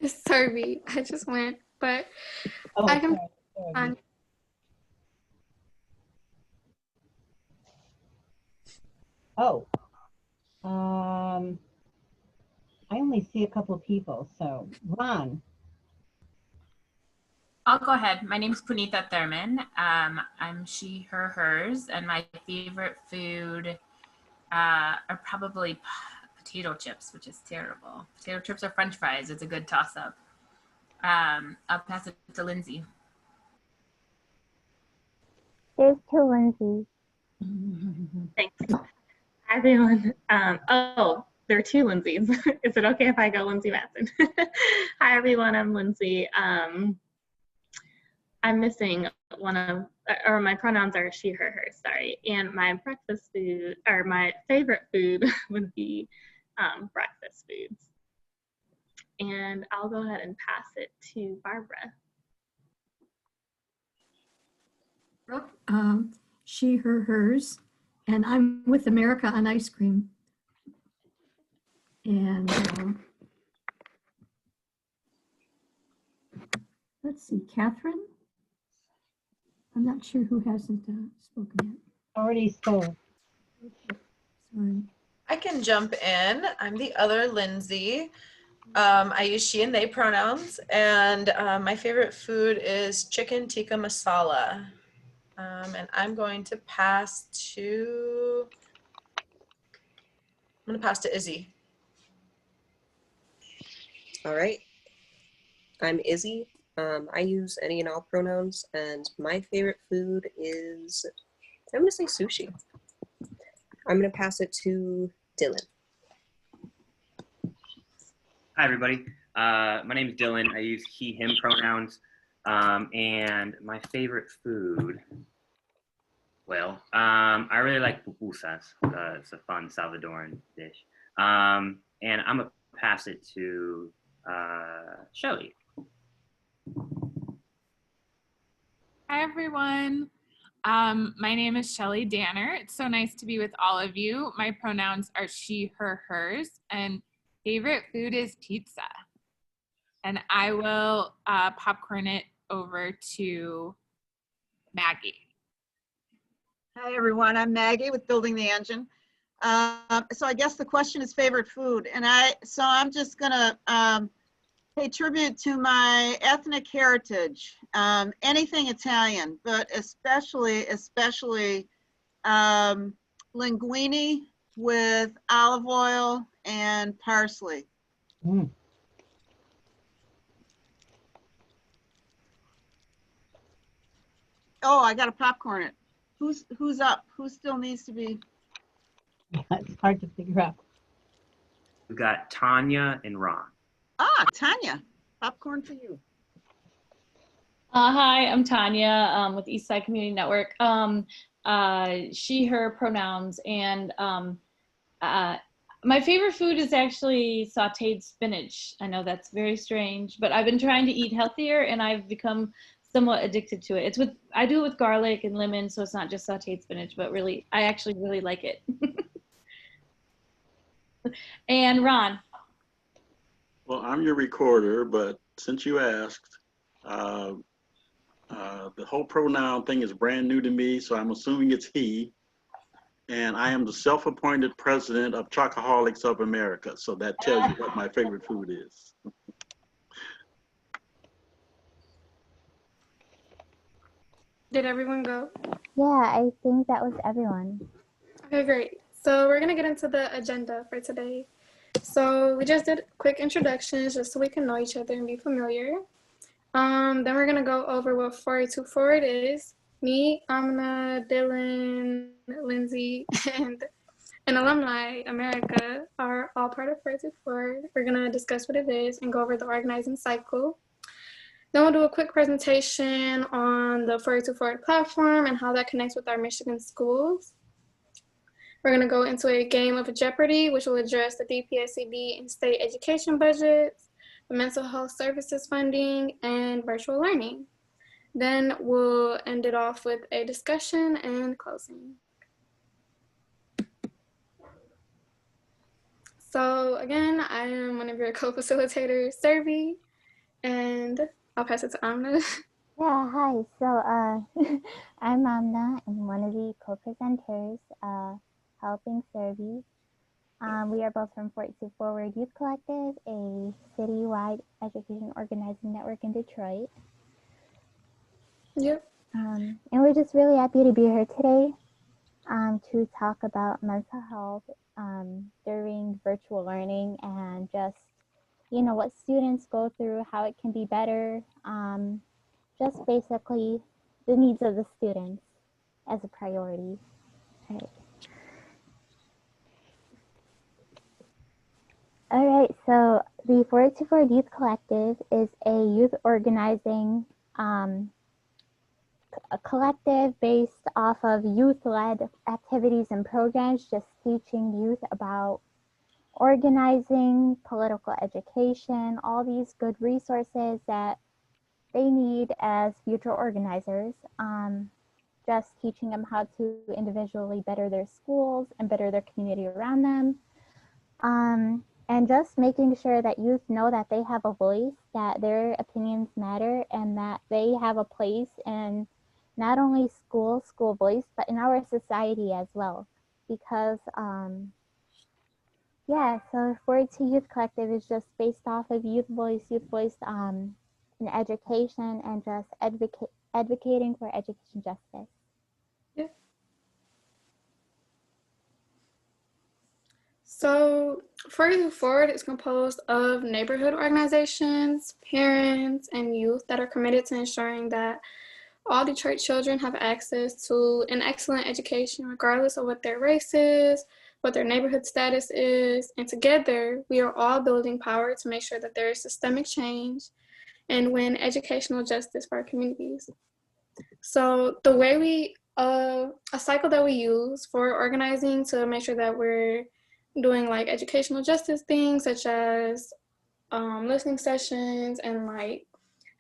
Surabhi. I just went, but Oh, I can. sorry. Oh, I only see a couple of people. So, Ron. I'll go ahead. My name's Punita Thurman. I'm she, her, hers, and my favorite food are probably potato chips, which is terrible. Potato chips or French fries. It's a good toss-up. I'll pass it to Lindsay. There's two Lindsay. Thanks. Hi, everyone. Oh, there are two Lindsays. Is it okay if I go Lindsay Matson? Hi, everyone. I'm Lindsay. I'm missing one of, or my pronouns are she, her, her, sorry. And my breakfast food, or my favorite food would be breakfast foods. And I'll go ahead and pass it to Barbara. She, her, hers, and I'm with America on ice cream. And let's see, Catherine. I'm not sure who hasn't spoken yet. Already spoke. Sorry. I can jump in. I'm the other Lindsay. I use she and they pronouns, and my favorite food is chicken tikka masala. And I'm going to pass to, Izzy. All right. I'm Izzy. I use any and all pronouns, and my favorite food is, I'm gonna say sushi. I'm gonna pass it to Dylan. Hi, everybody. My name is Dylan. I use he, him pronouns. And my favorite food, well, I really like pupusas. It's a fun Salvadoran dish. And I'm gonna pass it to Shelly. Hi, everyone. My name is Shelly Danner. It's so nice to be with all of you. My pronouns are she, her, hers, and favorite food is pizza. And I will popcorn it over to Maggie. Hi, everyone. I'm Maggie with Building the Engine. So I guess the question is favorite food. And I'm just gonna pay tribute to my ethnic heritage. Anything Italian, but especially linguine with olive oil and parsley. Mm. Oh, I gotta popcorn it. Who's up? Who still needs to be? It's hard to figure out. We've got Tanya and Ron. Ah, Tanya, popcorn for you. Hi, I'm Tanya with Eastside Community Network. She, her pronouns, and my favorite food is actually sauteed spinach. I know that's very strange, but I've been trying to eat healthier and I've become somewhat addicted to it. I do it with garlic and lemon, so it's not just sauteed spinach, but really, I actually really like it. And Ron. Well, I'm your recorder, but since you asked, the whole pronoun thing is brand new to me, so I'm assuming it's he. And I am the self-appointed president of Chocoholics of America, so that tells you what my favorite food is. Did everyone go? Yeah, I think that was everyone. Okay, great. So we're gonna get into the agenda for today. So we just did quick introductions just so we can know each other and be familiar. Then we're gonna go over what 482 Forward is. Me, Amna, Dylan, Lindsay, and an alumni, America, are all part of 482 Forward. We're gonna discuss what it is and go over the organizing cycle. Then we'll do a quick presentation on the 482 Forward platform and how that connects with our Michigan schools. We're gonna go into a game of Jeopardy, which will address the BPSCD and state education budgets, the mental health services funding, and virtual learning. Then we'll end it off with a discussion and closing. So again, I am one of your co-facilitators, Surabhi. And I'll pass it to Amna. Yeah, hi. So, I'm Amna. I'm one of the co-presenters, helping Surabhi. We are both from 42 Forward Youth Collective, a citywide education organizing network in Detroit. Yep. And we're just really happy to be here today to talk about mental health during virtual learning and just, you know, what students go through, how it can be better, just basically the needs of the students as a priority. Right. All right, so the 424 Youth Collective is a youth organizing a collective based off of youth-led activities and programs, just teaching youth about organizing, political education, all these good resources that they need as future organizers. Just teaching them how to individually better their schools and better their community around them. And just making sure that youth know that they have a voice, that their opinions matter, and that they have a place in not only school voice, but in our society as well. Because, yeah, so 42 Youth Collective is just based off of youth voice in education and just advocating for education justice. Yeah. So 42 Forward is composed of neighborhood organizations, parents, and youth that are committed to ensuring that all Detroit children have access to an excellent education, regardless of what their race is, what their neighborhood status is. And together, we are all building power to make sure that there is systemic change and win educational justice for our communities. So the way a cycle that we use for organizing to make sure that we're doing like educational justice things, such as listening sessions and like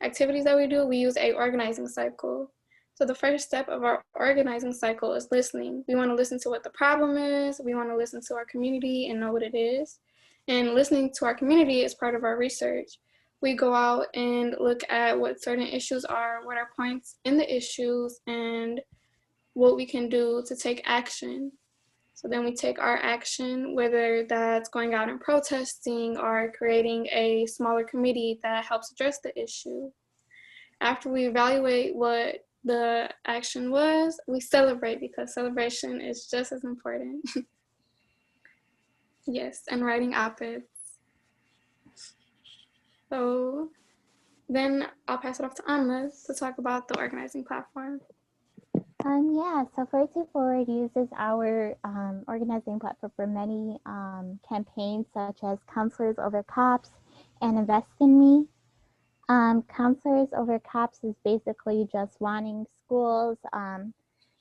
activities that we do, we use a organizing cycle. So the first step of our organizing cycle is listening. We want to listen to what the problem is. We want to listen to our community and know what it is. And listening to our community is part of our research. We go out and look at what certain issues are, what are points in the issues, and what we can do to take action. So then we take our action, whether that's going out and protesting or creating a smaller committee that helps address the issue. After we evaluate what the action was, we celebrate, because celebration is just as important. Yes, and writing op-eds. So then I'll pass it off to Amna to talk about the organizing platform. Yeah, so 42 Forward uses our organizing platform for many campaigns, such as Counselors Over Cops and Invest in Me. Counselors Over Cops is basically just wanting schools.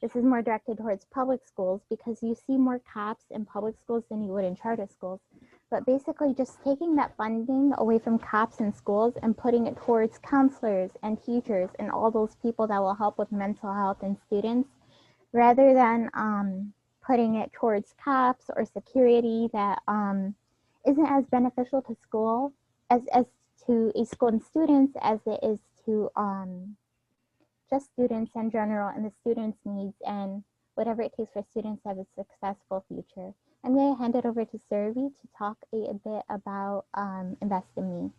This is more directed towards public schools because you see more cops in public schools than you would in charter schools. But basically just taking that funding away from cops in schools and putting it towards counselors and teachers and all those people that will help with mental health in students, rather than putting it towards cops or security that isn't as beneficial to school as to a school and students as it is to just students in general and the students' needs and whatever it takes for students to have a successful future. I'm going to hand it over to Surabhi to talk a bit about Invest in Me.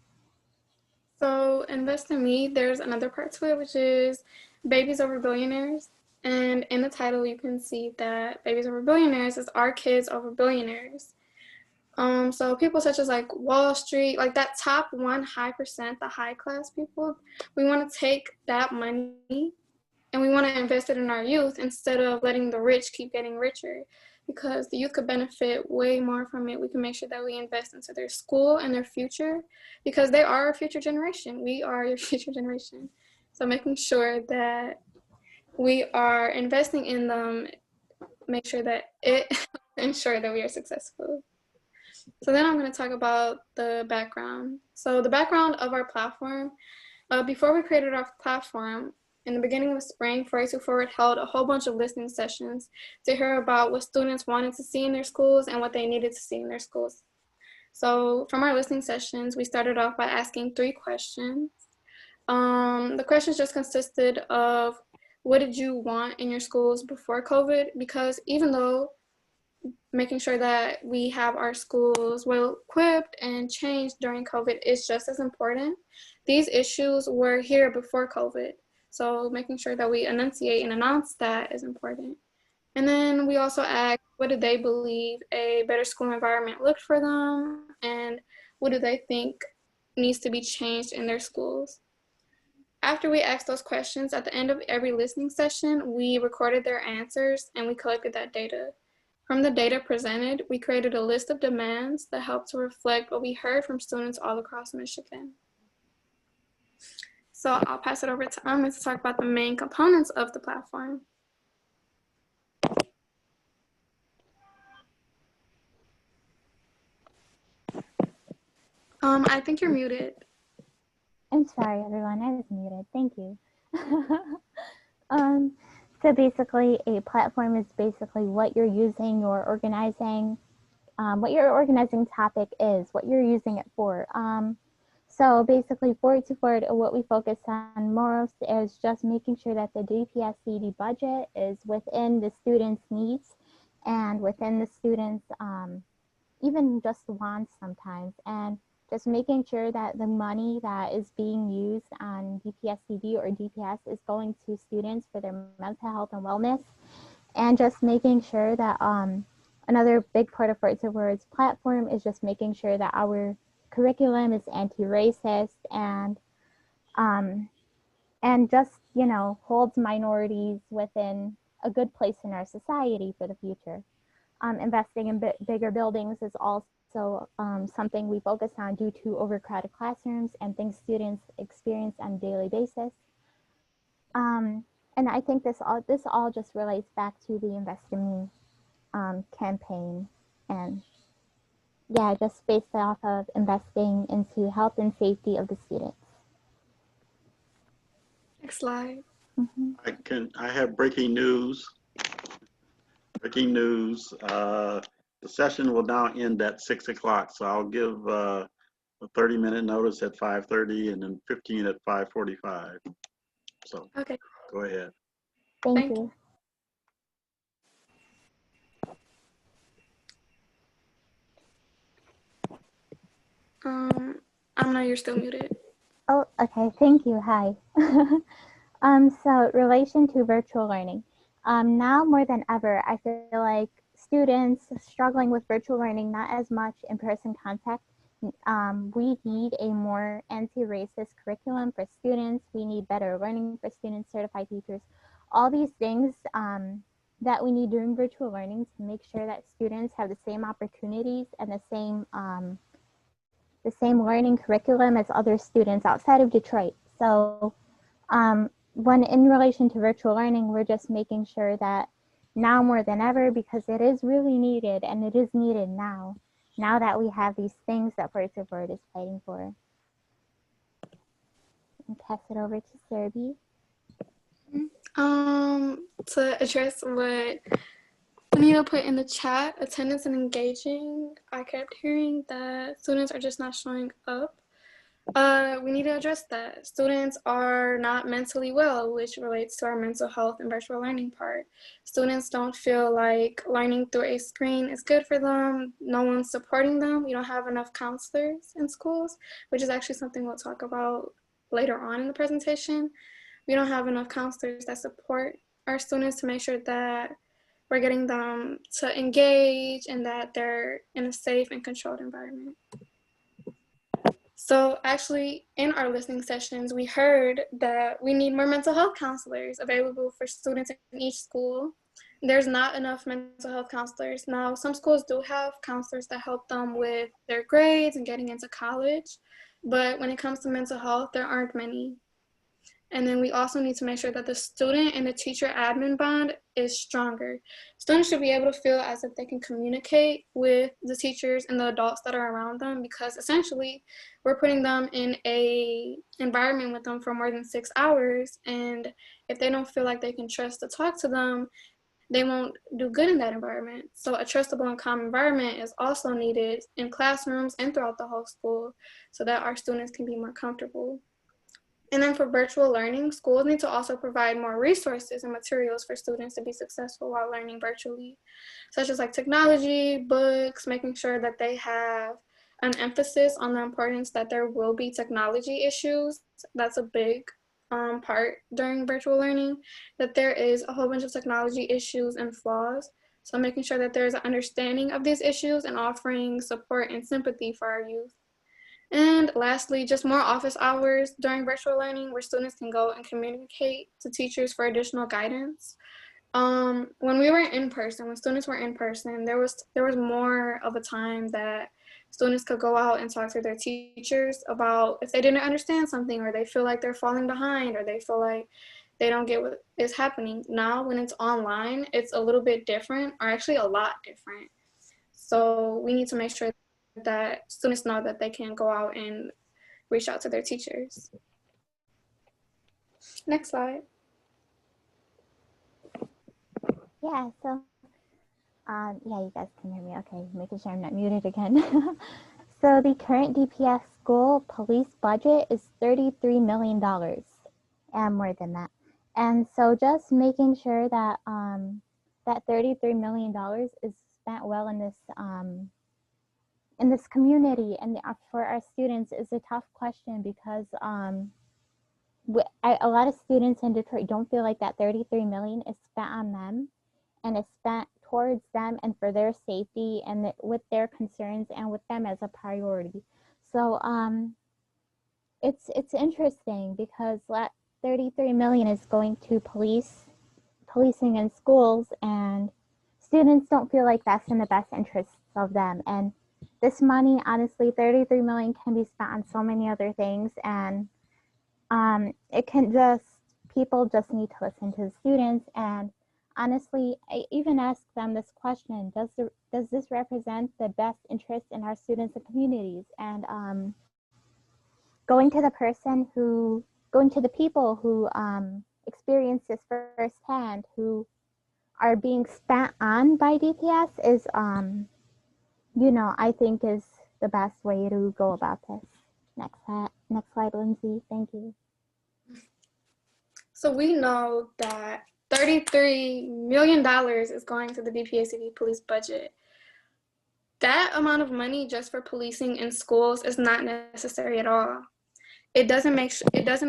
So Invest in Me, there's another part to it, which is Babies Over Billionaires. And in the title, you can see that Babies Over Billionaires is our kids over billionaires. So people such as like Wall Street, like that top 1 high percent, the high class people, we want to take that money and we want to invest it in our youth instead of letting the rich keep getting richer, because the youth could benefit way more from it. We can make sure that we invest into their school and their future, because they are our future generation. We are your future generation. So making sure that we are investing in them, make sure that it ensure that we are successful. So then I'm going to talk about the background. So the background of our platform, before we created our platform, in the beginning of spring, 42 Forward held a whole bunch of listening sessions to hear about what students wanted to see in their schools and what they needed to see in their schools. So from our listening sessions, we started off by asking 3 questions. The questions just consisted of what did you want in your schools before COVID? Because even though making sure that we have our schools well equipped and changed during COVID is just as important, these issues were here before COVID. So making sure that we enunciate and announce that is important. And then we also asked, what do they believe a better school environment looked for them? And what do they think needs to be changed in their schools? After we asked those questions, at the end of every listening session, we recorded their answers and we collected that data. From the data presented, we created a list of demands that helped to reflect what we heard from students all across Michigan. So I'll pass it over to Amna to talk about the main components of the platform. I think you're muted. I'm sorry, everyone. I was muted. Thank you. So basically, a platform is basically what you're using, your organizing, what your organizing topic is, what you're using it for. So basically, forward to forward, what we focus on most is just making sure that the BECDD budget is within the students' needs and within the students' even just wants sometimes, and just making sure that the money that is being used on BPSCD or DPS is going to students for their mental health and wellness, and just making sure that another big part of Forward to Forward's platform is just making sure that our curriculum is anti-racist and just, you know, holds minorities within a good place in our society for the future. Investing in bigger buildings is also something we focus on due to overcrowded classrooms and things students experience on a daily basis. And I think this all just relates back to the Invest in Me campaign, and yeah, just based off of investing into health and safety of the students. Next slide. I have breaking news. Breaking news. The session will now end at 6 o'clock, so I'll give a 30-minute notice at 5:30 and then 15 at 5:45. So okay, go ahead. Thank you. Amna, you're still muted. Oh, okay. Thank you. Hi. So relation to virtual learning. Now more than ever, I feel like students struggling with virtual learning, not as much in-person contact. We need a more anti-racist curriculum for students. We need better learning for students, certified teachers, all these things that we need during virtual learning to make sure that students have the same opportunities and the same learning curriculum as other students outside of Detroit. So when in relation to virtual learning, we're just making sure that now more than ever, because it is really needed and it is needed now that we have these things that Forward to Forward is fighting for. And pass it over to Surabhi. To address what Anita put in the chat, attendance and engaging, I kept hearing that students are just not showing up. We need to address that. Students are not mentally well, which relates to our mental health and virtual learning part. Students don't feel like learning through a screen is good for them. No one's supporting them. We don't have enough counselors in schools, which is actually something we'll talk about later on in the presentation. We don't have enough counselors that support our students to make sure that we're getting them to engage and that they're in a safe and controlled environment. So actually, in our listening sessions, we heard that we need more mental health counselors available for students in each school. There's not enough mental health counselors. Now, some schools do have counselors that help them with their grades and getting into college, but when it comes to mental health, there aren't many. And then we also need to make sure that the student and the teacher admin bond is stronger. Students should be able to feel as if they can communicate with the teachers and the adults that are around them, because essentially we're putting them in a environment with them for more than 6 hours. And if they don't feel like they can trust to talk to them, they won't do good in that environment. So a trustable and calm environment is also needed in classrooms and throughout the whole school so that our students can be more comfortable. And then for virtual learning, schools need to also provide more resources and materials for students to be successful while learning virtually, such as like technology, books, making sure that they have an emphasis on the importance that there will be technology issues. That's a big part during virtual learning, that there is a whole bunch of technology issues and flaws. So making sure that there's an understanding of these issues and offering support and sympathy for our youth. And lastly, just more office hours during virtual learning where students can go and communicate to teachers for additional guidance. When we were in person, when students were in person, there was more of a time that students could go out and talk to their teachers about if they didn't understand something, or they feel like they're falling behind, or they feel like they don't get what is happening. Now, when it's online, it's a little bit different, or actually a lot different. So we need to make sure that students know that they can go out and reach out to their teachers. Next slide. Yeah, so, yeah, you guys can hear me. Okay, making sure I'm not muted again. So the current DPS school police budget is $33 million and more than that. And so just making sure that that $33 million is spent well in this community and for our students is a tough question because a lot of students in Detroit don't feel like that $33 million is spent on them and is spent towards them and for their safety and with their concerns and with them as a priority. So it's interesting because that $33 million is going to policing in schools, and students don't feel like that's in the best interests of them. And this money, honestly, $33 million can be spent on so many other things, and people just need to listen to the students. And honestly, I even asked them this question: does this represent the best interest in our students and communities? And going to the people who experience this firsthand, who are being spent on by DPS is, I think is the best way to go about this. Next slide, Lindsay. Thank you. So we know that $33 million is going to the BPACD police budget. That amount of money just for policing in schools is not necessary at all. It doesn't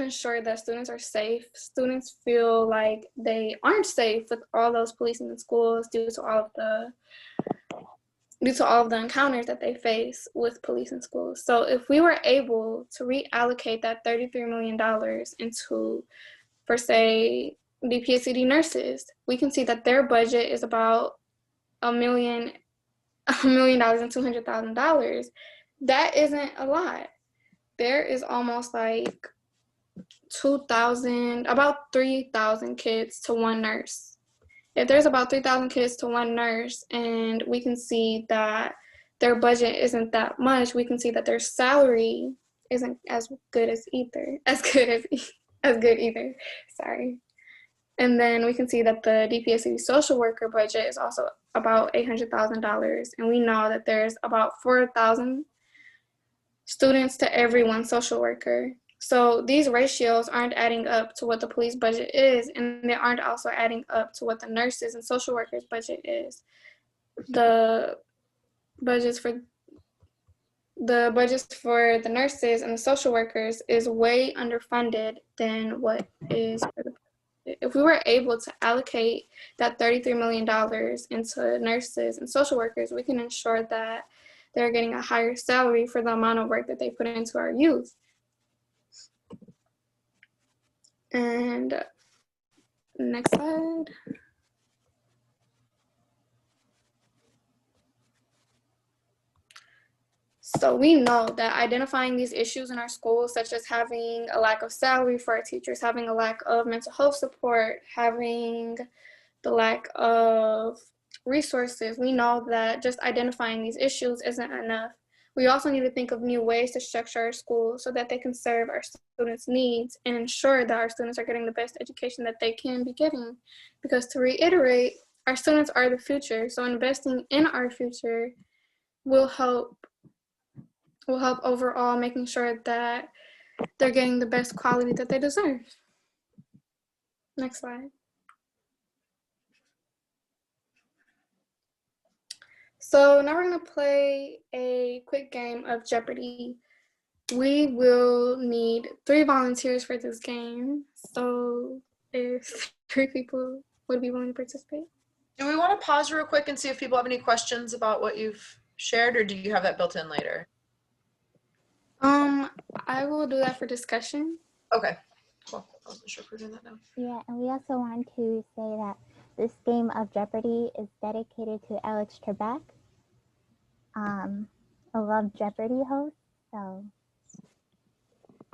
ensure that students are safe. Students feel like they aren't safe with all those policing in schools due to all of the encounters that they face with police in schools. So if we were able to reallocate that $33 million into, for say, BPACD nurses, we can see that their budget is about $1 million and $200,000. That isn't a lot. There is almost like 3,000 kids to one nurse. If there's about 3,000 kids to one nurse, and we can see that their budget isn't that much, we can see that their salary isn't as good either. Sorry. And then we can see that the DPSCD social worker budget is also about $800,000, and we know that there's about 4,000 students to every one social worker. So these ratios aren't adding up to what the police budget is, and they aren't also adding up to what the nurses and social workers budget is. The budgets for the nurses and the social workers is way underfunded than what is for the. If we were able to allocate that $33 million into nurses and social workers, we can ensure that they're getting a higher salary for the amount of work that they put into our youth. And next slide. So we know that identifying these issues in our schools, such as having a lack of salary for our teachers, having a lack of mental health support, having the lack of resources, we know that just identifying these issues isn't enough. We also need to think of new ways to structure our schools so that they can serve our students' needs and ensure that our students are getting the best education that they can be getting. Because to reiterate, our students are the future. So investing in our future will help overall, making sure that they're getting the best quality that they deserve. Next slide. So now we're gonna play a quick game of Jeopardy! We will need 3 volunteers for this game. So if 3 people would be willing to participate. Do we want to pause real quick and see if people have any questions about what you've shared, or do you have that built in later? I will do that for discussion. Okay, cool. I wasn't sure if we're doing that now. Yeah, and we also want to say that this game of Jeopardy! Is dedicated to Alex Trebek, a Love Jeopardy host. So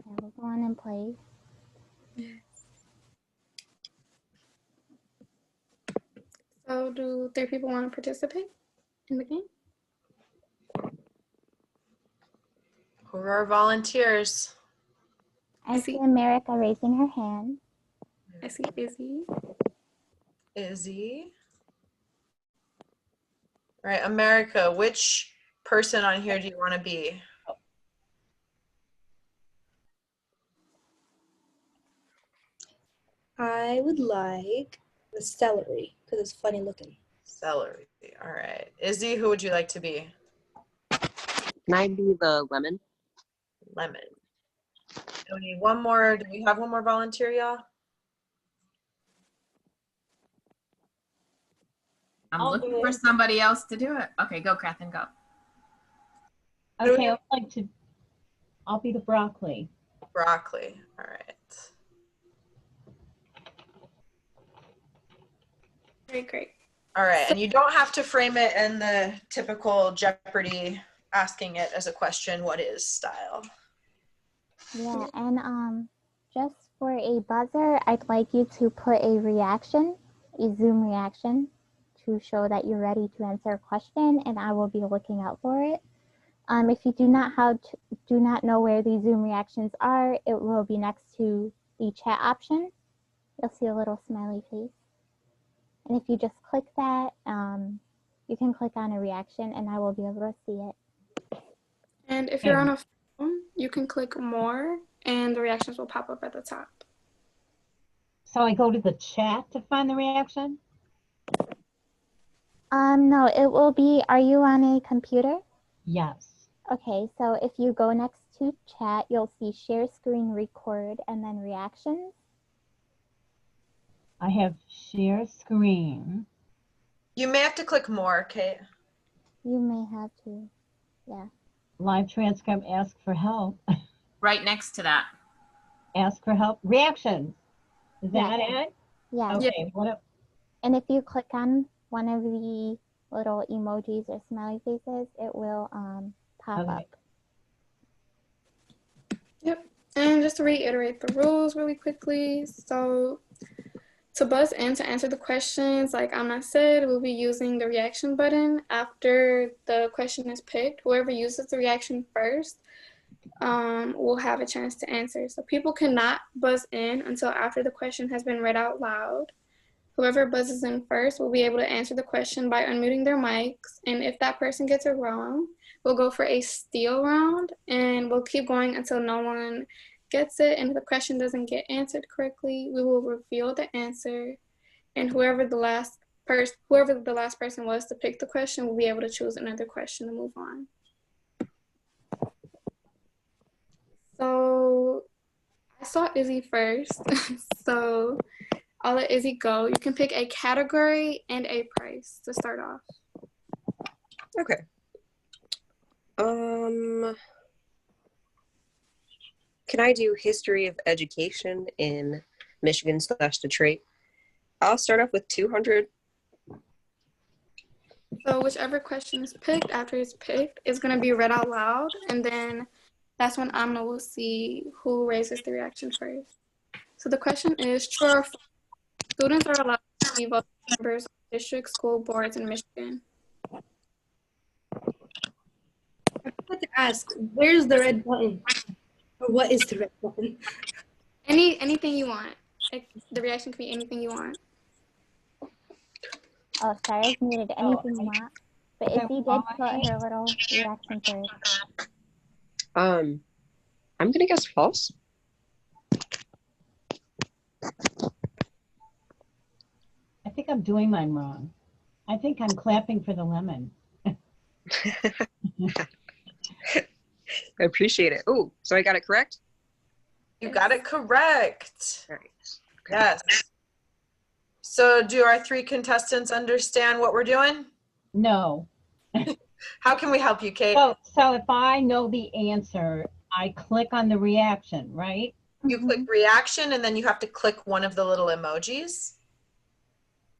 yeah, we'll go on and play. So do 3 people want to participate in the game? Who are our volunteers? I see America raising her hand. I see Izzy. Izzy. All right, America, which person on here do you want to be? I would like the celery because it's funny looking. Celery. All right. Izzy, who would you like to be? Can I be the lemon? Lemon. Do we need one more? Do we have one more volunteer, y'all? I'm looking for somebody else to do it. Okay, go, Catherine, go. Okay, I'll be the broccoli. Broccoli. All right. Great. All right, and you don't have to frame it in the typical Jeopardy asking it as a question, what is style. Yeah, and just for a buzzer, I'd like you to put a reaction, a Zoom reaction, to show that you're ready to answer a question, and I will be looking out for it. If you do not know where the Zoom reactions are, it will be next to the chat option. You'll see a little smiley face. And if you just click that, you can click on a reaction and I will be able to see it. And if you're on a phone, you can click more and the reactions will pop up at the top. So I go to the chat to find the reaction? No, it will be, are you on a computer? Yes. Okay, so if you go next to chat, you'll see share screen, record, and then reactions. I have share screen. You may have to click more, Kate. You may have to, yeah. Live transcript, ask for help. Right next to that. Ask for help. Reactions. Is that it? Yeah. Okay. What? And if you click on one of the little emojis or smiley faces, it will pop up. Yep. And just to reiterate the rules really quickly. So to buzz in to answer the questions, like Amna said, we'll be using the reaction button after the question is picked. Whoever uses the reaction first will have a chance to answer. So people cannot buzz in until after the question has been read out loud. Whoever buzzes in first will be able to answer the question by unmuting their mics. And if that person gets it wrong, we'll go for a steal round and we'll keep going until no one gets it. And if the question doesn't get answered correctly, we will reveal the answer. And whoever the last person was to pick the question will be able to choose another question to move on. So I saw Izzy first. So I'll let Izzy go. You can pick a category and a price to start off. Okay. Can I do history of education in Michigan / Detroit? I'll start off with 200. So whichever question is picked after it's picked is going to be read out loud, and then that's when Amna will see who raises the reaction first. So the question is, true or false, students are allowed to be voting members of district school boards in Michigan? I'd like to ask, where's the red button? Or what is the red button? Anything you want. The reaction can be anything you want. Oh, sorry, I was muted. Anything you want. But so Izzy did put her little reaction first. I'm gonna guess false. I think I'm doing mine wrong. I think I'm clapping for the lemon. I appreciate it. Oh, so I got it correct? You got it correct. All right. Yes. So do our 3 contestants understand what we're doing? No. How can we help you, Kate? So if I know the answer, I click on the reaction, right? You click reaction and then you have to click one of the little emojis.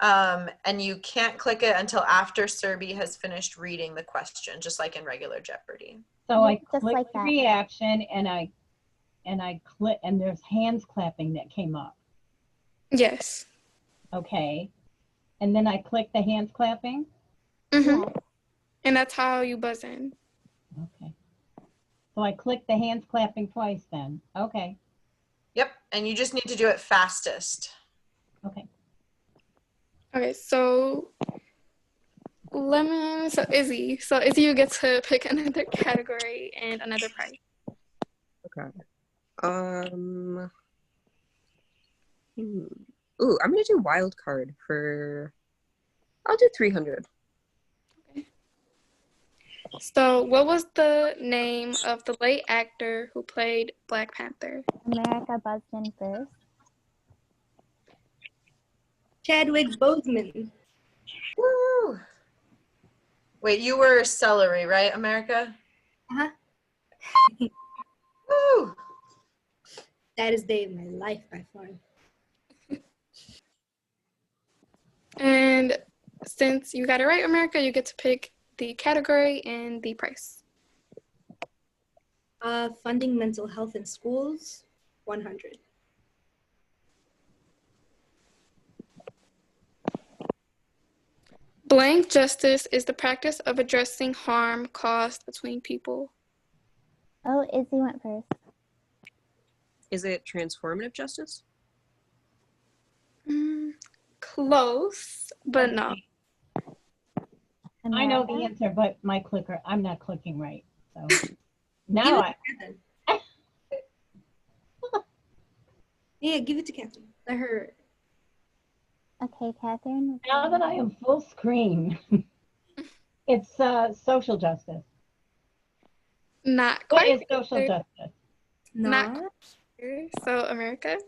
And you can't click it until after Surabhi has finished reading the question, just like in regular Jeopardy. So I Just click like the that. reaction and I click, and there's hands clapping that came up. Yes. Okay. And then I click the hands clapping. Mm-hmm. And that's how you buzz in. Okay. So I click the hands clapping twice then. Okay. Yep, and you just need to do it fastest. Okay. Okay, so Izzy, you get to pick another category and another prize. Okay. Ooh, I'm gonna do wild card for. I'll do 300. Okay. So, what was the name of the late actor who played Black Panther? America buzzed in first. Chadwick Boseman. Woo! Wait, you were celery, right, America? Uh-huh. Woo! Saddest day of my life by far. And since you got it right, America, you get to pick the category and the price. Funding mental health in schools, 100. Blank justice is the practice of addressing harm caused between people. Oh, Izzy went first. Is it transformative justice? Close, but no. I know the answer, but my clicker, I'm not clicking right. So now Yeah, give it to Catherine. Let her. Okay, Catherine. Now that I am full screen, it's social justice. Not What quite. is social justice? Not quite. So, America?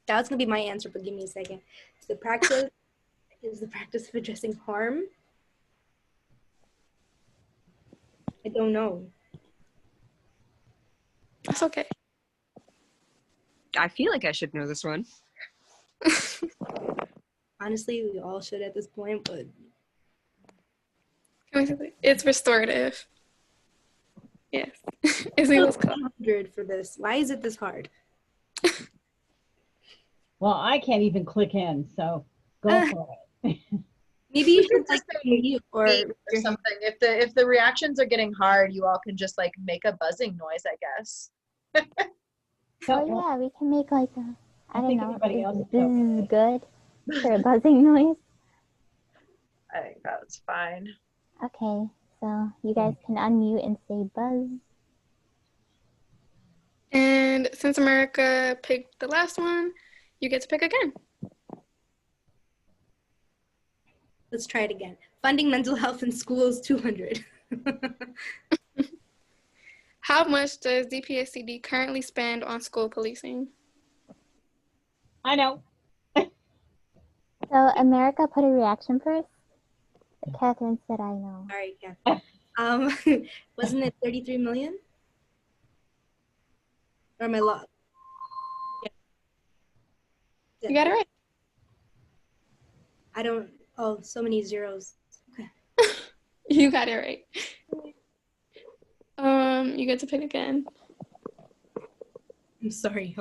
That was gonna be my answer, but give me a second. The practice is the practice of addressing harm. I don't know. That's okay. I feel like I should know this one. Honestly, we all should at this point, but it's restorative. Yes. Izzy was close. 100 for this. Why is it this hard? Well, I can't even click in, so go for it. Maybe you should like mute or something. If the reactions are getting hard, you all can just like make a buzzing noise, I guess. Oh yeah, we can make like a, I don't know, everybody else this is good for a buzzing noise. I think that's fine. Okay, so you guys can unmute and say buzz. And since America picked the last one, you get to pick again. Let's try it again. Funding mental health in schools, 200. How much does BECDD currently spend on school policing? I know. So America put a reaction first. Catherine said I know. All right, Catherine. Wasn't it 33 million? Or am I lost? You got it right. I don't, oh, so many zeros. Okay. You got it right. You get to pick again. I'm sorry.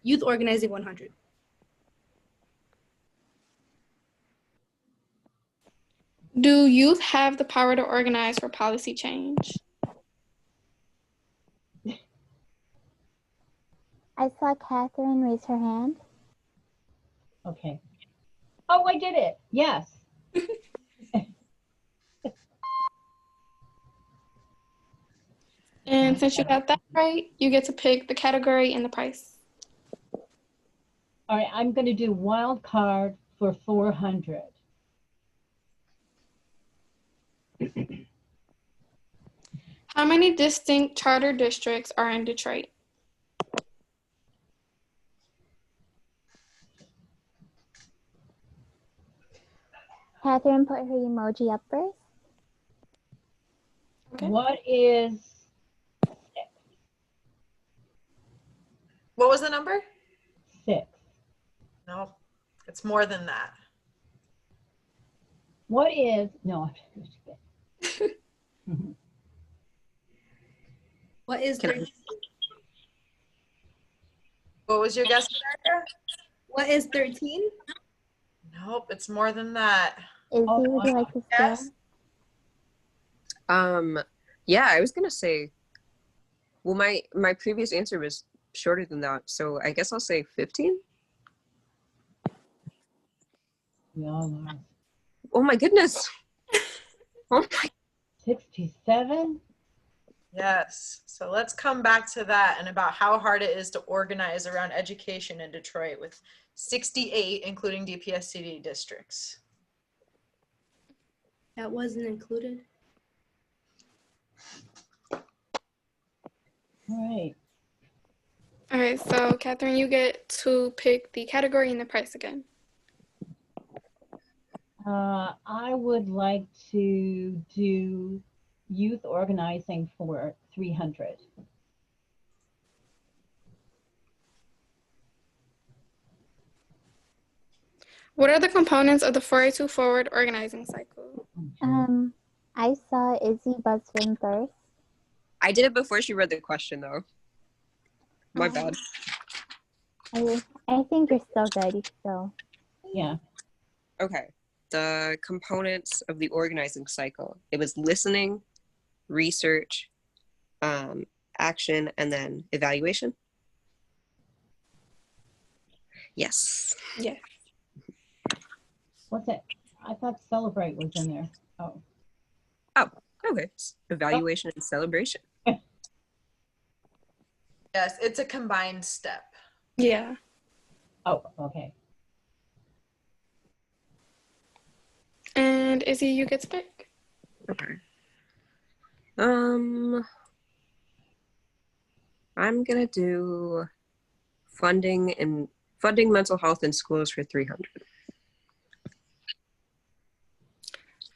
Youth organizing, 100. Do youth have the power to organize for policy change? I saw Catherine raise her hand. Okay. Oh, I did it. Yes. And since you got that right, you get to pick the category and the price. All right, I'm going to do wild card for 400. How many distinct charter districts are in Detroit? Catherine put her emoji up first. Okay. What is What was the number? 6? No, it's more than that. What is, no, What is Can I- 13? What was your guess, America? What is 13? Nope, it's more than that. Izzy, would you like to share? Yes. Yeah, I was gonna say, well, my previous answer was shorter than that, so I guess I'll say 15. no, Oh my goodness. Oh my. 67? Yes. So let's come back to that and about how hard it is to organize around education in Detroit with 68, including DPSCD districts. That wasn't included. Right. All right, so Catherine, you get to pick the category and the price again. I would like to do youth organizing for 300. What are the components of the 482 Forward organizing cycle? I saw Izzy buzzing first. I did it before she read the question, though. My bad. I think you're still good. You still. Yeah. Okay. The components of the organizing cycle. It was listening, research, action, and then evaluation. Yes. Yeah. What's it? I thought celebrate was in there. Oh. Oh, okay. Evaluation and celebration. Yes, it's a combined step. Yeah. Oh, okay. And Izzy, you get to pick. Okay. I'm gonna do funding mental health in schools for 300.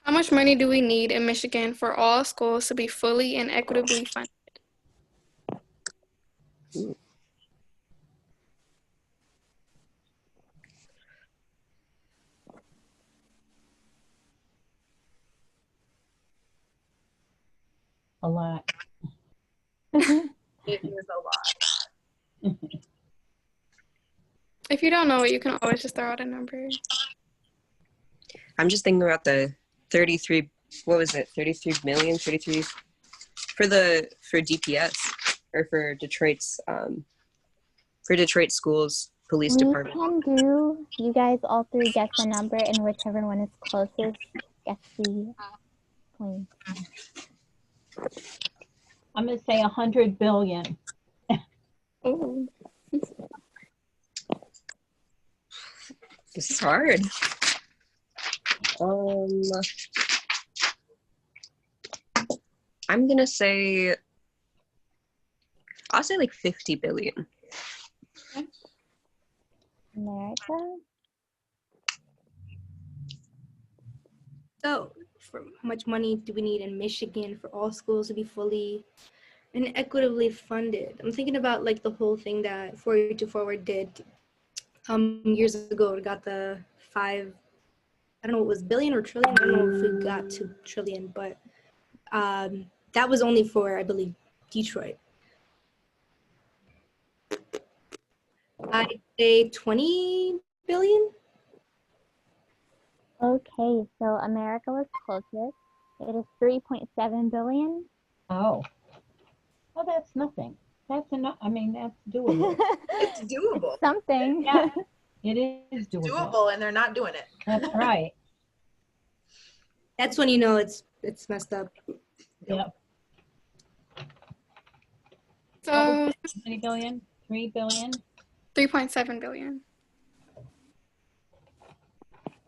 How much money do we need in Michigan for all schools to be fully and equitably funded? Ooh. A lot. It is a lot. If you don't know it, you can always just throw out a number. I'm just thinking about the 33, what was it? 33 million, 33 for DPS or for Detroit's schools police We department. can do, you guys all three guess a number, and whichever one is closest gets the point. I'm going to say 100 billion. Oh. This is hard. I'm gonna say, I'll say like 50 billion. America? So, for how much money do we need in Michigan for all schools to be fully and equitably funded? I'm thinking about like the whole thing that 482 Forward did years ago. We got the I don't know what was billion or trillion. I don't know if we got to trillion, but that was only for, I believe, Detroit. I'd say 20 billion. Okay, so America was closest. It is 3.7 billion. Oh. Well, that's nothing. That's enough. I mean, that's doable. It's doable. Something. Yeah. It is doable. Doable, and they're not doing it. That's right. That's when you know it's messed up. Yep. So How many billion? 3 billion? 3.7 billion.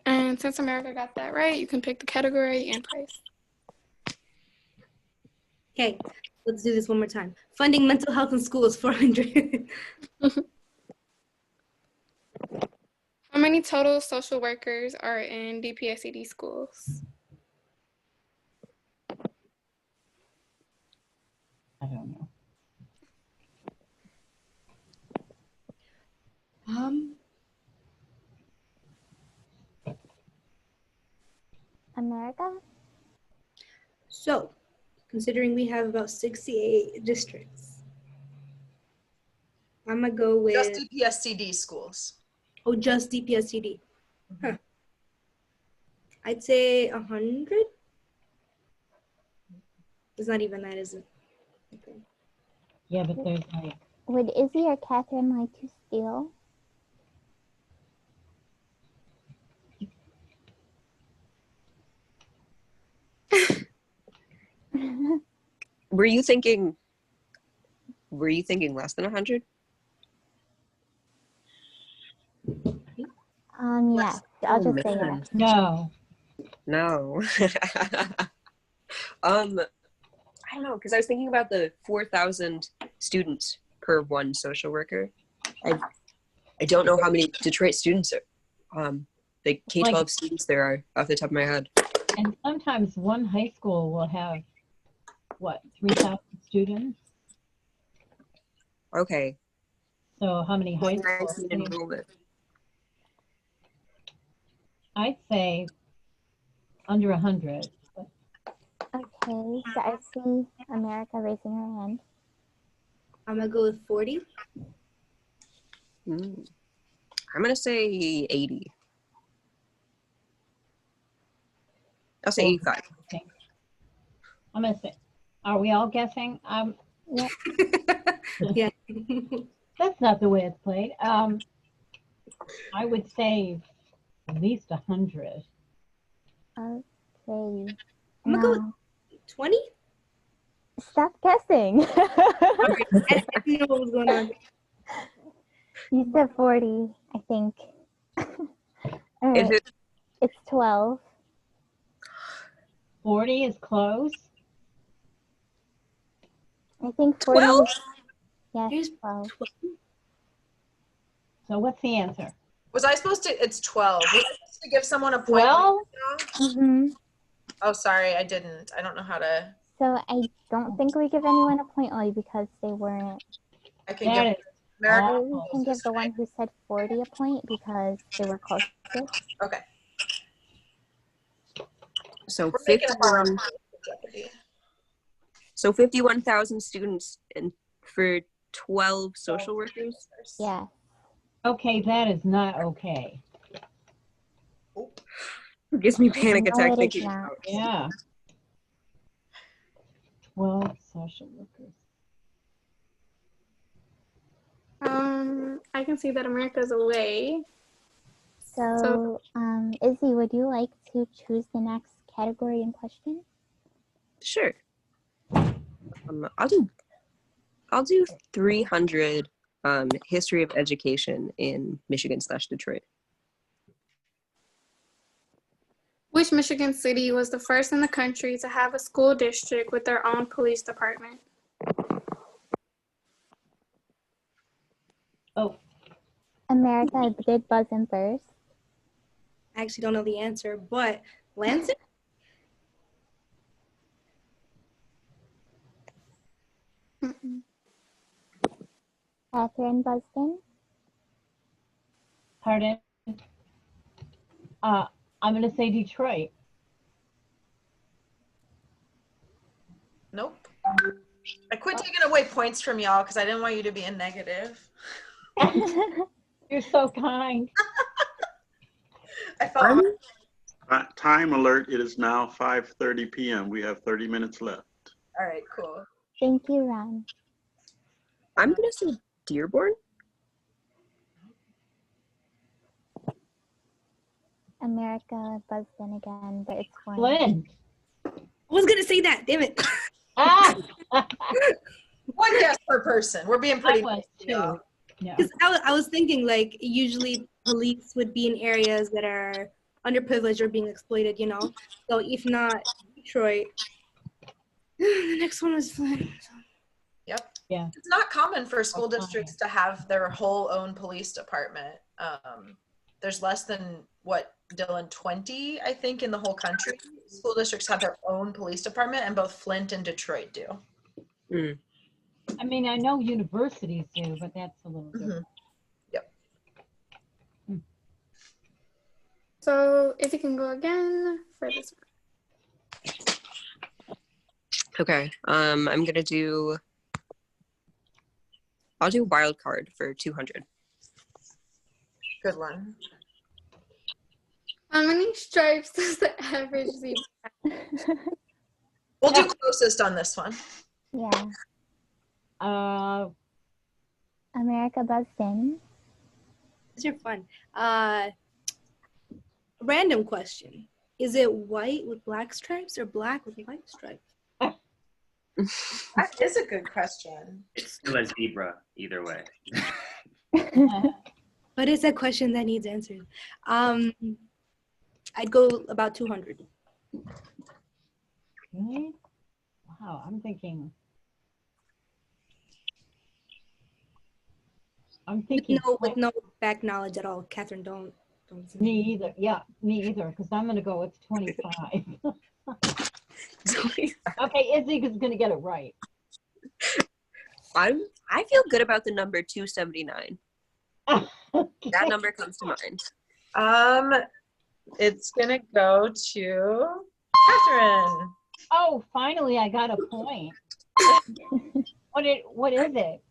And since America got that right, you can pick the category and price. Okay, let's do this one more time. Funding mental health in schools, 400. How many total social workers are in BPSCD schools? I don't know. America? So, considering we have about 68 districts, I'm gonna go with Just DPSCD schools. oh, just DPSCD. Huh. I'd say 100. It's not even that, is it? Okay. Yeah, but there's like, Would Izzy or Catherine like to steal? Were you thinking less than 100? Yes, I'll just say man. yes. no. No. I don't know, because I was thinking about the 4,000 students per one social worker. I don't know how many Detroit students are, the K-12 Like- students there are off the top of my head. And sometimes one high school will have, what, 3,000 students? Okay. So how many high 19 schools? enrollment. I'd say under 100. Okay, so I see America raising her hand. I'm gonna go with 40. I'm gonna say 80. I'll say 85. I'm gonna say, are we all guessing? Yeah. Yeah. That's not the way it's played. I would say at least 100. Okay. I'm gonna go with 20. Stop guessing. I didn't know what was going on. You said 40, I think. All Is right. it It's 12. 40 is close. I think 40 12? is, yes, 12. So what's the answer? Was I supposed to? It's 12. Was I supposed to give someone a point? 12? Mm-hmm. Oh, sorry, I didn't. I don't know how to. So I don't think we give anyone a point only because they weren't. I can That give is America. Or we can give the one who said 40 a point because they were closest. Okay. so We're making up our own 51? So 51,000 students and for 12 social workers? Yeah. Okay, that is not okay. It gives me panic No, attack it is thinking not. about it. Yeah. 12 social workers. I can see that America's away. So, Izzy, would you like to choose the next category in question? Sure. I'll do 300 history of education in Michigan/Detroit. Which Michigan city was the first in the country to have a school district with their own police department? Oh, America did buzz in first. I actually don't know the answer, but Lansing? Catherine buzzed in. pardon? I'm going to say Detroit. Nope. I quit taking away points from y'all because I didn't want you to be in negative. You're so kind. I felt Time alert, it is now 5:30 p.m. We have 30 minutes left. all right, cool. Thank you, Ron. I'm gonna say Dearborn. America buzzed in again, but it's Flynn. Flynn. I was gonna say that. Damn it. Ah! One guess per person. We're being pretty I was nice, y'all. too. Yeah. Because I was thinking like usually police would be in areas that are underprivileged or being exploited, you know. So if not Detroit, the next one was Flynn. Yep. Yeah. It's not common for school That's districts to have their whole own police department. There's less than, what, Dylan, 20, I think, in the whole country. School districts have their own police department, and both Flint and Detroit do. Mm. I mean, I know universities do, but that's a little different. Yep. So if you can go again for this one. Okay. I'm gonna do. I'll do wild card for 200. Good one. How many stripes does the average zebra have? We'll do closest on this one. Yeah. America buzzed in. These are fun. Random question. Is it white with black stripes or black with white stripes? That is a good question. It's still a zebra either way. But it's a question that needs answered. I'd go about 200. Really? Wow, I'm thinking. With no back knowledge at all. Catherine, don't. Me either. Yeah, me either. Because I'm gonna go with 25. Okay, Izzy is gonna get it right. I feel good about the number 279. Okay. That number comes to mind. It's gonna go to Catherine. Oh, finally, I got a point. What is it?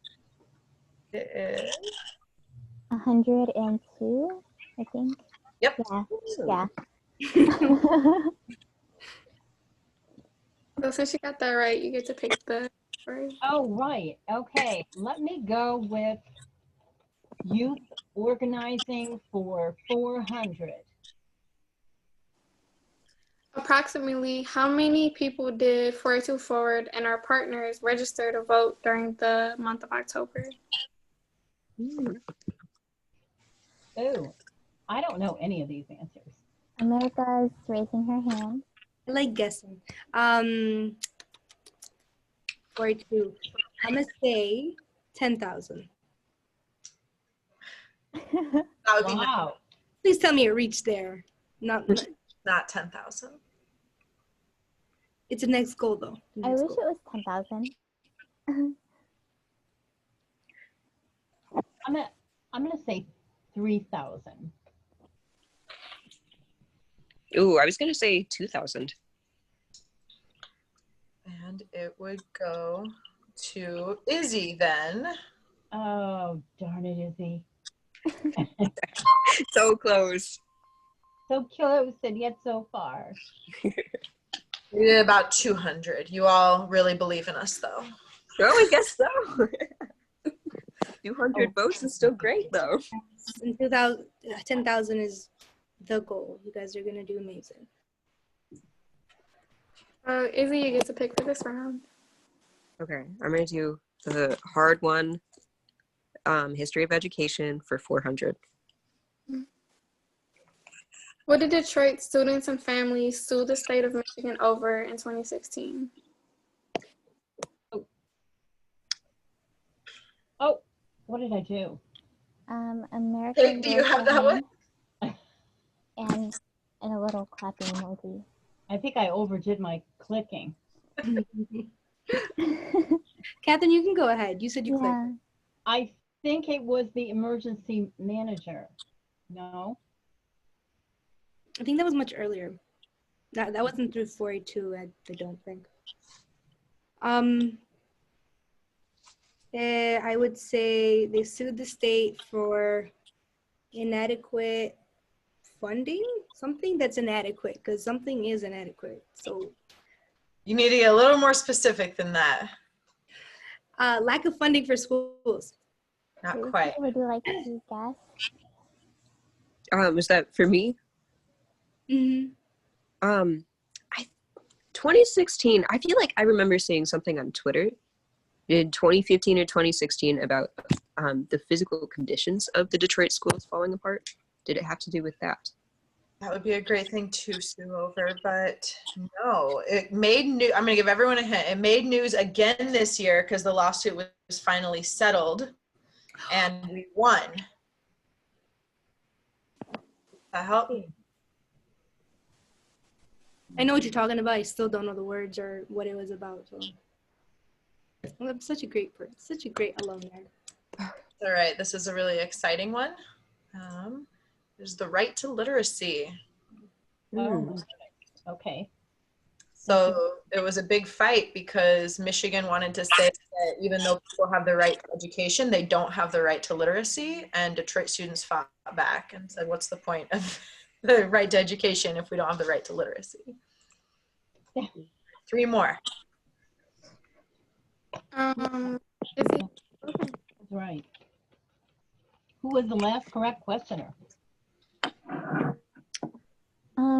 It is 102, I think. Yep. Yeah. Yeah. So since you got that right, you get to pick the word. Oh, right. Okay. Let me go with youth organizing for 400. Approximately how many people did 42 Forward and our partners register to vote during the month of October? Oh, I don't know any of these answers. America is raising her hand. I like guessing. 42. I'm gonna say 10,000. That would be Wow. Please tell me it reached there. Not 10,000. It's the next goal though. I wish it was 10,000. I'm gonna say 3,000. Ooh, I was gonna say 2,000. And it would go to Izzy then. Oh, darn it, Izzy. So close. So close and yet so far. We did about 200. You all really believe in us though. Oh, I guess so. 200 votes is still great though. And 10,000 is the goal. You guys are gonna do amazing. Izzy, you get to pick for this round. Okay, I'm gonna do the hard one. History of education for 400. What did Detroit students and families sue the state of Michigan over in 2016? Oh, what did I do? America. Hey, do you have that one? And a little clapping emoji. I think I overdid my clicking. Catherine, you can go ahead. You said you clicked. I think it was the emergency manager. No? I think that was much earlier. That wasn't through 42, I don't think. I would say they sued the state for inadequate funding, something that's inadequate, because something is inadequate. So you need to get a little more specific than that. Lack of funding for schools. Not quite. Would you like to guess? Was that for me? I 2016, I feel like I remember seeing something on Twitter in 2015 or 2016 about the physical conditions of the Detroit schools falling apart. Did it have to do with that? That would be a great thing to sue over, but no, it made news. I'm going to give everyone a hint. It made news again this year because the lawsuit was finally settled and we won. That help? I know what you're talking about. I still don't know the words or what it was about. So well, I'm such a great person, such a great alumni. All right, this is a really exciting one. There's the right to literacy. Oh, okay. So it was a big fight because Michigan wanted to say that even though people have the right to education, they don't have the right to literacy. And Detroit students fought back and said, what's the point of the right to education if we don't have the right to literacy? 3 more. That's right. Who was the last correct questioner?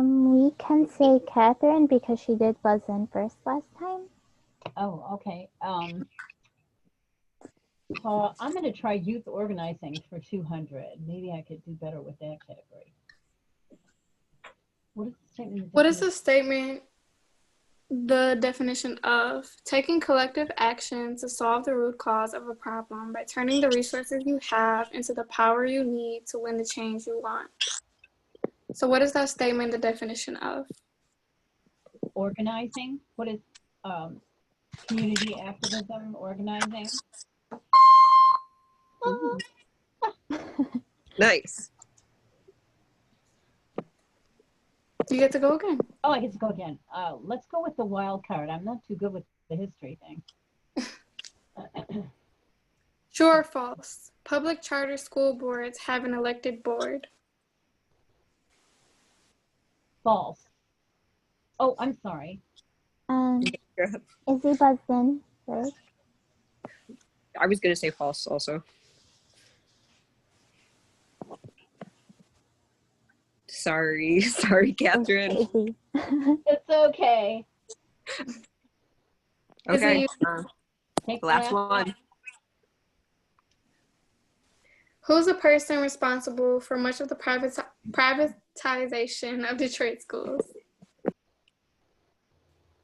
We can say Catherine because she did buzz in first last time. Oh, okay. So I'm going to try youth organizing for 200. Maybe I could do better with that category. What is the statement? What is the statement? The definition of taking collective action to solve the root cause of a problem by turning the resources you have into the power you need to win the change you want. So what is that statement the definition of? Organizing? What is community activism, organizing? Nice. You get to go again. Oh, I get to go again. Let's go with the wild card. I'm not too good with the history thing. True or false? Public charter school boards have an elected board. False. Oh, I'm sorry. Izzy buzzed in first. I was going to say false also. Sorry, Catherine. It's okay. Okay, Take last one. Who's the person responsible for much of the privatization of Detroit schools?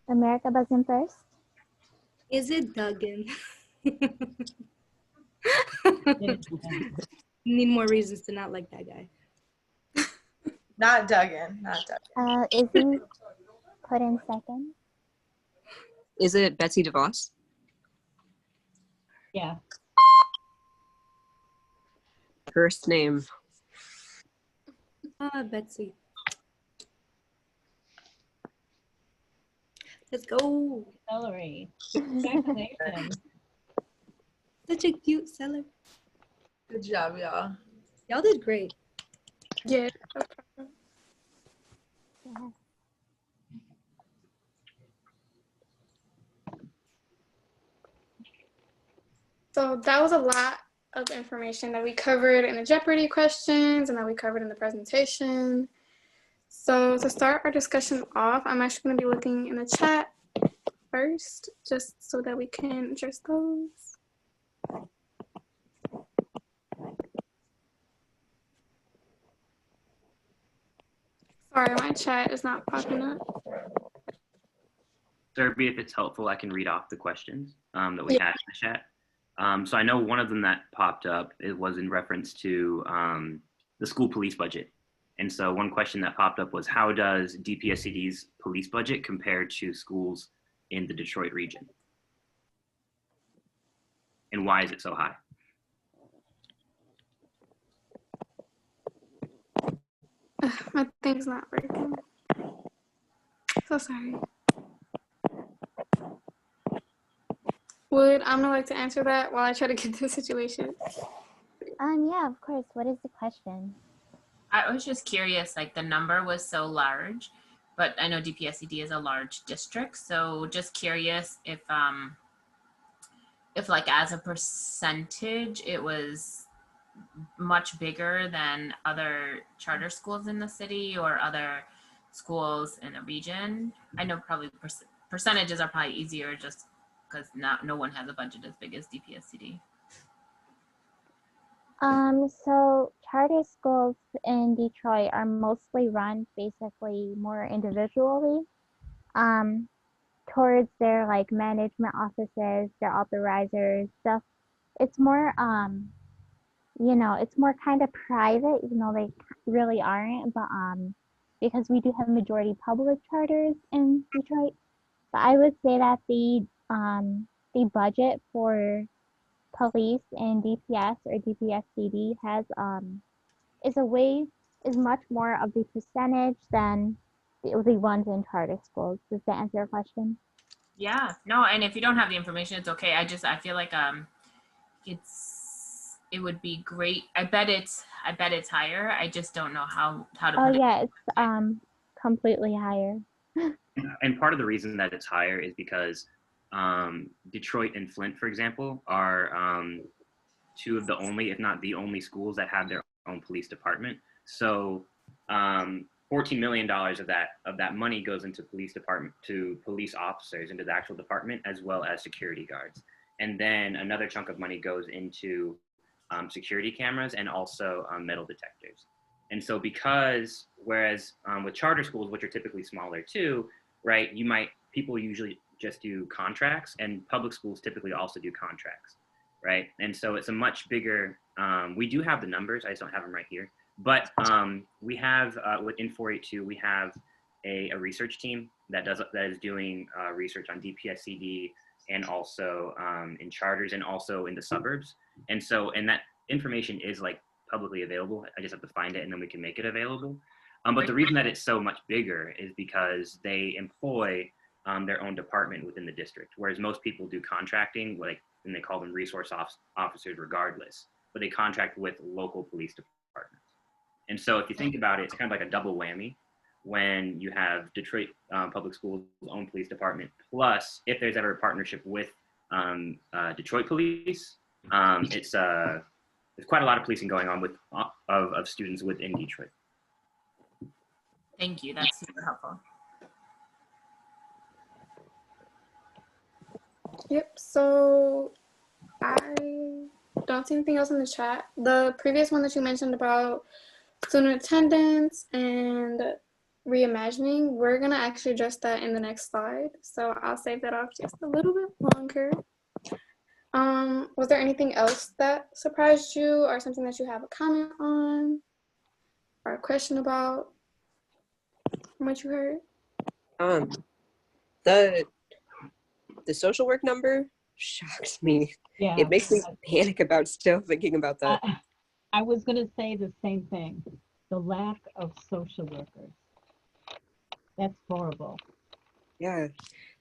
America buzzed in first. Is it Duggan? Need more reasons to not like that guy. Not Duggan, not Duggan. Izzy put in second. Is it Betsy DeVos? Yeah. First name. Betsy. Let's go. Celery. Congratulations. Such a cute seller. Good job, y'all. Y'all did great. Yeah. So that was a lot of information that we covered in the Jeopardy questions and that we covered in the presentation. So to start our discussion off, I'm actually going to be looking in the chat first, just so that we can address those. Sorry, my chat is not popping up. Surabhi, if it's helpful, I can read off the questions that we had in the chat. So I know one of them that popped up, it was in reference to the school police budget. And so one question that popped up was, how does DPSCD's police budget compare to schools in the Detroit region? And why is it so high? My thing's not working. So sorry. Would Amna like to answer that while I try to get the situation? Yeah, of course. What is the question? I was just curious, like the number was so large, but I know DPSCD is a large district, so just curious if like as a percentage, it was much bigger than other charter schools in the city or other schools in a region. I know probably percentages are probably easier just because no one has a budget as big as DPSCD. So charter schools in Detroit are mostly run basically more individually, towards their like management offices, their authorizers, stuff. It's more, it's more kind of private, even though they really aren't, but because we do have majority public charters in Detroit. But I would say that the budget for police and DPS or DPSCD has is much more of the percentage than the ones in charter schools. Does that answer your question? Yeah, no, and if you don't have the information, it's okay. I feel like it would be great. I bet it's higher. I just don't know how to. Oh yeah, it's completely higher. And part of the reason that it's higher is because Detroit and Flint, for example, are two of the only, if not the only, schools that have their own police department. So $14 million of that money goes into police department, to police officers, into the actual department, as well as security guards. And then another chunk of money goes into security cameras and also metal detectors. And so whereas with charter schools, which are typically smaller too, right, people usually just do contracts, and public schools typically also do contracts, right? And so it's a much bigger, we do have the numbers, I just don't have them right here, but we have, within 482, we have a research team that is doing research on DPSCD and also in charters and also in the suburbs. And that information is like publicly available. I just have to find it and then we can make it available. But the reason that it's so much bigger is because they employ their own department within the district, whereas most people do contracting, and they call them resource officers regardless, but they contract with local police departments. And so if you think about it, it's kind of like a double whammy when you have Detroit Public Schools' own police department, plus if there's ever a partnership with Detroit Police, there's quite a lot of policing going on of students within Detroit. Thank you, that's super helpful. Yep, so I don't see anything else in the chat. The previous one that you mentioned about student attendance and reimagining, we're gonna actually address that in the next slide. So I'll save that off just a little bit longer. Was there anything else that surprised you or something that you have a comment on or a question about from what you heard? The social work number shocks me. Yeah. It makes me panic about still thinking about that. I was going to say the same thing. The lack of social workers. That's horrible. Yeah.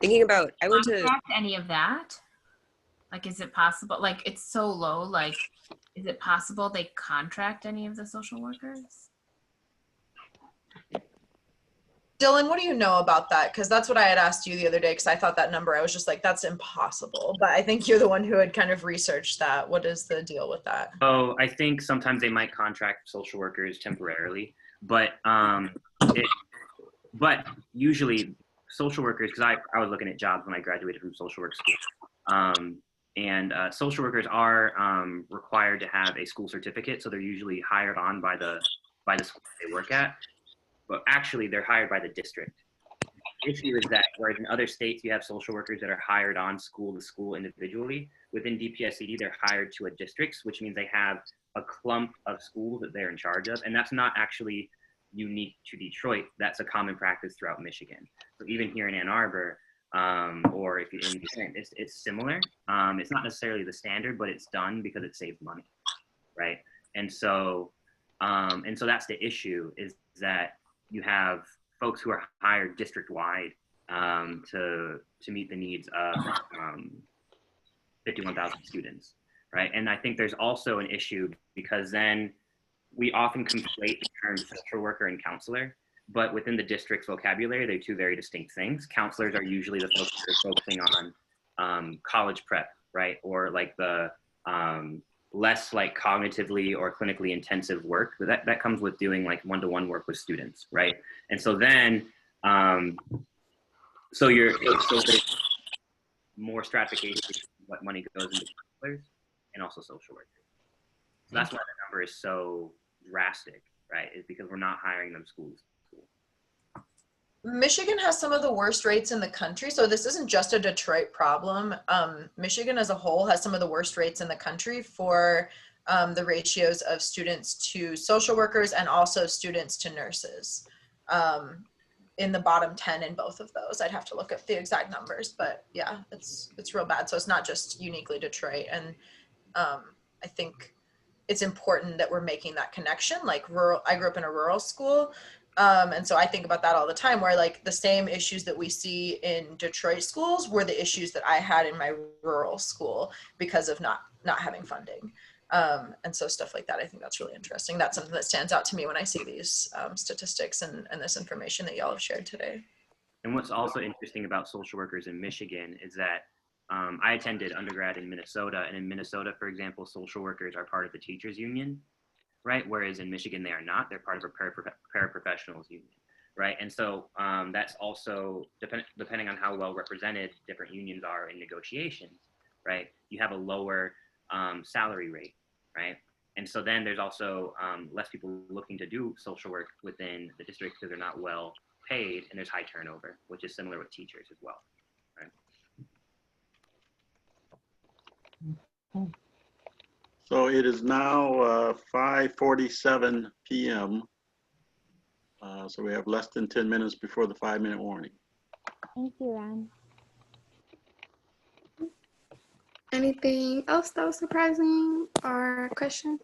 Thinking about, I went to any of that. Like, is it possible? Like, it's so low. Like, is it possible they contract any of the social workers? Dylan, what do you know about that? Because that's what I had asked you the other day, because I thought that number, I was just like, that's impossible. But I think you're the one who had kind of researched that. What is the deal with that? So I think sometimes they might contract social workers temporarily, but usually social workers, because I was looking at jobs when I graduated from social work school, and social workers are required to have a school certificate, so they're usually hired on by the school they work at. But actually, they're hired by the district. The issue is that whereas in other states you have social workers that are hired on school to school individually, within DPSCD they're hired to a district, which means they have a clump of schools that they're in charge of, and that's not actually unique to Detroit. That's a common practice throughout Michigan. So even here in Ann Arbor, or if you're in Detroit, it's similar. It's not necessarily the standard, but it's done because it saves money, right? And so that's the issue, is that you have folks who are hired district-wide to meet the needs of 51,000 students, right? And I think there's also an issue because then we often conflate the terms social worker and counselor, but within the district's vocabulary, they're two very distinct things. Counselors are usually the folks that are focusing on college prep, right? Or like the less like cognitively or clinically intensive work, but that comes with doing like one-to-one work with students, right? And so then, so there's more stratification of what money goes into counselors and also social workers. So that's why the number is so drastic, right? Is because we're not hiring them schools. Michigan has some of the worst rates in the country. So this isn't just a Detroit problem. Michigan as a whole has some of the worst rates in the country for the ratios of students to social workers and also students to nurses. In the bottom 10 in both of those. I'd have to look up the exact numbers, but yeah, it's real bad. So it's not just uniquely Detroit. And I think it's important that we're making that connection. Like I grew up in a rural school. And so I think about that all the time, where like the same issues that we see in Detroit schools were the issues that I had in my rural school because of not having funding. And so stuff like that, I think that's really interesting. That's something that stands out to me when I see these statistics and this information that y'all have shared today. And what's also interesting about social workers in Michigan is that I attended undergrad in Minnesota, and in Minnesota, for example, social workers are part of the teachers union, right? Whereas in Michigan, they are not. They're part of a paraprofessionals union, right? And so that's also, depending on how well represented different unions are in negotiations, right? You have a lower salary rate, right? And so then there's also less people looking to do social work within the district because they're not well paid, and there's high turnover, which is similar with teachers as well, right? So it is now 5:47 p.m. So we have less than 10 minutes before the 5-minute warning. Thank you, Ron. Anything else that was surprising or question?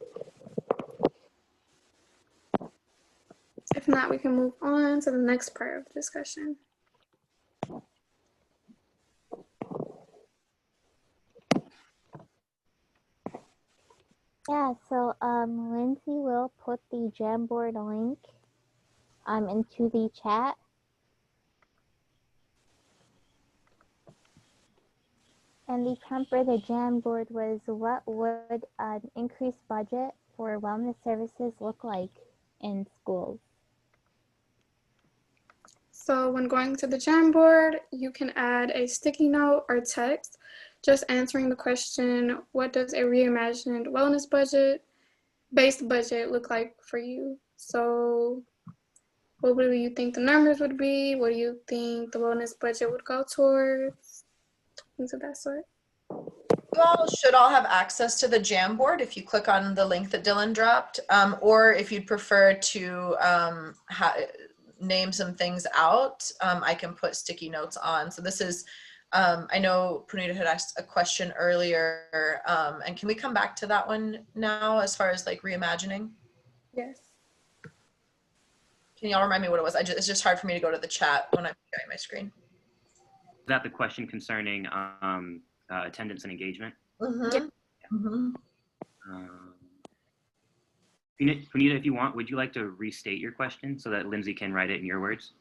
If not, we can move on to the next part of the discussion. Yeah, so Lindsay will put the Jamboard link into the chat. And the prompt for the Jamboard was, what would an increased budget for wellness services look like in schools? So when going to the Jamboard, you can add a sticky note or text just answering the question, what does a reimagined wellness based budget look like for you? So what do you think the numbers would be? What do you think the wellness budget would go towards? Things of that sort. You all should all have access to the Jamboard if you click on the link that Dylan dropped, or if you'd prefer to name some things out, I can put sticky notes on. So this is, I know Punita had asked a question earlier, and can we come back to that one now as far as like reimagining? Yes. Can y'all remind me what it was? It's just hard for me to go to the chat when I'm sharing my screen. Is that the question concerning attendance and engagement? Mm-hmm. Mm-hmm. Punita, if you want, would you like to restate your question so that Lindsay can write it in your words?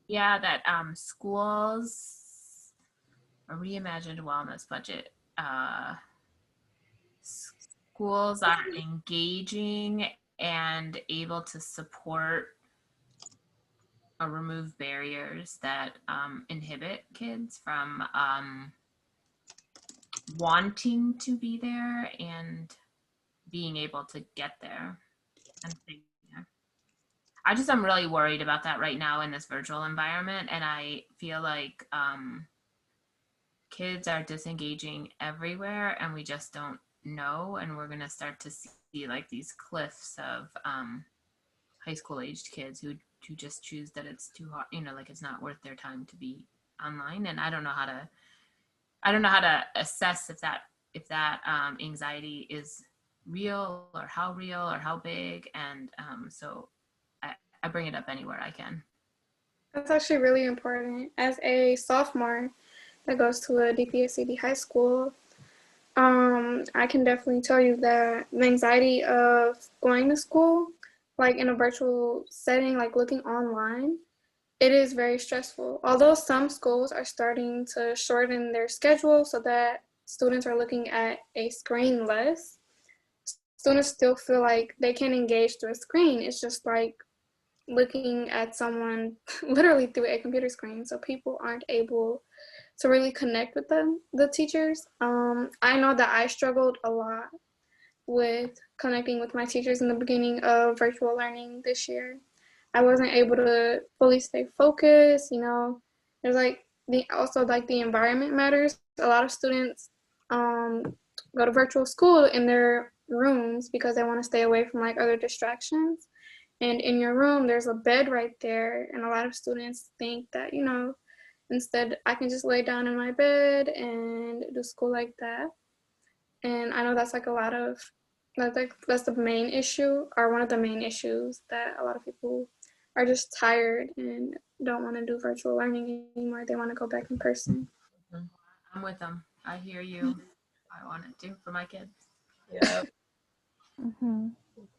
Yeah, that schools, a reimagined wellness budget. Schools are engaging and able to support or remove barriers that inhibit kids from wanting to be there and being able to get there and stay there. I'm really worried about that right now in this virtual environment, and I feel like kids are disengaging everywhere and we just don't know, and we're gonna start to see like these cliffs of high school aged kids who just choose that it's too hard, like it's not worth their time to be online. And I don't know how to assess if that anxiety is real or how big, and so I bring it up anywhere I can. That's actually really important. As a sophomore that goes to a BECDD high school, I can definitely tell you that the anxiety of going to school, like in a virtual setting, like looking online, it is very stressful. Although some schools are starting to shorten their schedule so that students are looking at a screen less, students still feel like they can engage through a screen. It's just like looking at someone literally through a computer screen. So people aren't able to really connect with the teachers. I know that I struggled a lot with connecting with my teachers in the beginning of virtual learning this year. I wasn't able to fully stay focused. There's like the environment matters. A lot of students go to virtual school in their rooms because they want to stay away from like other distractions. And in your room, there's a bed right there. And a lot of students think that, instead I can just lay down in my bed and do school like that. And I know that's like that's the main issue, or one of the main issues, that a lot of people are just tired and don't want to do virtual learning anymore. They want to go back in person. I'm with them. I hear you. I want it to for my kids. Yeah. Mm-hmm.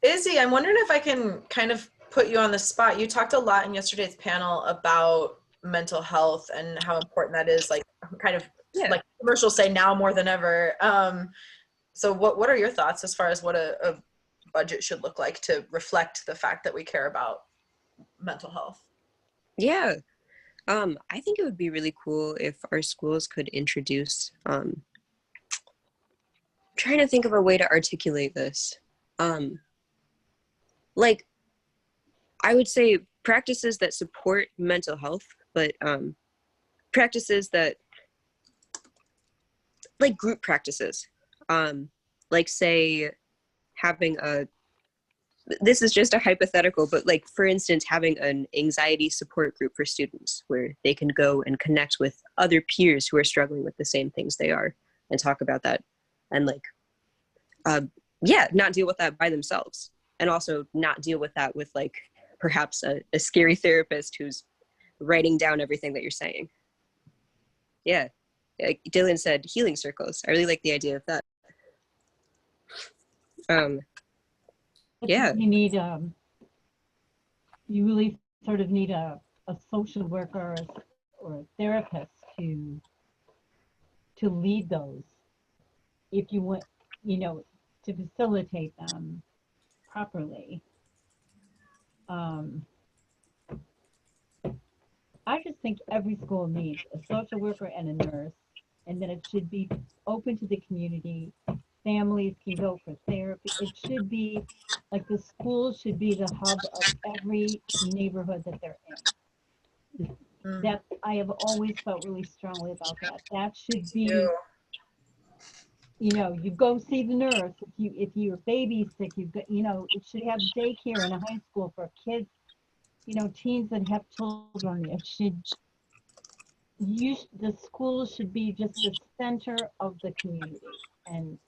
Izzy, I'm wondering if I can kind of put you on the spot. You talked a lot in yesterday's panel about mental health and how important that is, like kind of like commercials say now more than ever. So what are your thoughts as far as what a budget should look like to reflect the fact that we care about mental health? Yeah. I think it would be really cool if our schools could introduce, trying to think of a way to articulate this. Like, I would say practices that support mental health, but practices that, like group practices, like say having this is just a hypothetical, but like, for instance, having an anxiety support group for students where they can go and connect with other peers who are struggling with the same things they are and talk about that, and like, not deal with that by themselves, and also not deal with that with like perhaps a scary therapist who's writing down everything that you're saying. Yeah, like Dylan said, healing circles. I really like the idea of that. Yeah. You need, you really sort of need a social worker or a therapist to lead those, if you want, to facilitate them properly. I just think every school needs a social worker and a nurse, and that it should be open to the community. Families can go for therapy. It should be like the school should be the hub of every neighborhood that they're in. That I have always felt really strongly about that. That should be, you go see the nurse. If your baby's sick, it should have daycare in a high school for kids, teens that have children. It should, the school should be just the center of the community, and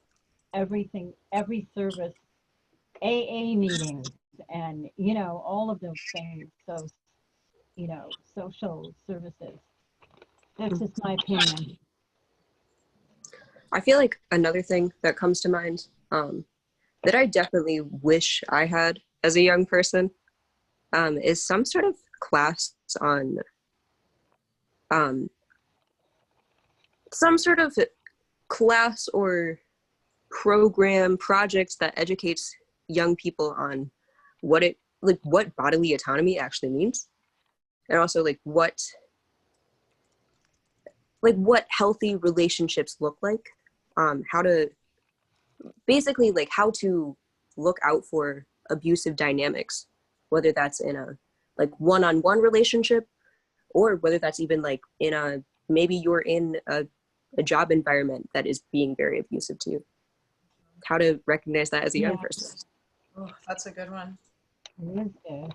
everything, every service, AA meetings, and all of those things. So, social services. That's just my opinion. I feel like another thing that comes to mind, that I definitely wish I had as a young person, is some sort of class on, some sort of class or program projects that educates young people on what bodily autonomy actually means, and also like what healthy relationships look like, how to basically like how to look out for abusive dynamics, whether that's in a like one-on-one relationship, or whether that's even like in a, maybe you're in a job environment that is being very abusive to you. How to recognize that as a young person. Oh, that's a good one. It is good.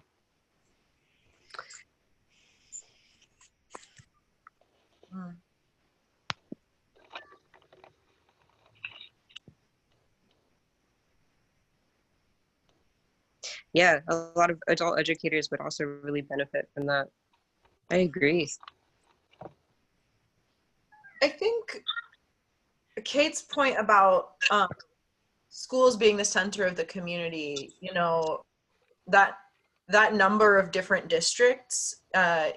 Yeah, a lot of adult educators would also really benefit from that. I agree. I think Kate's point about schools being the center of the community, that number of different districts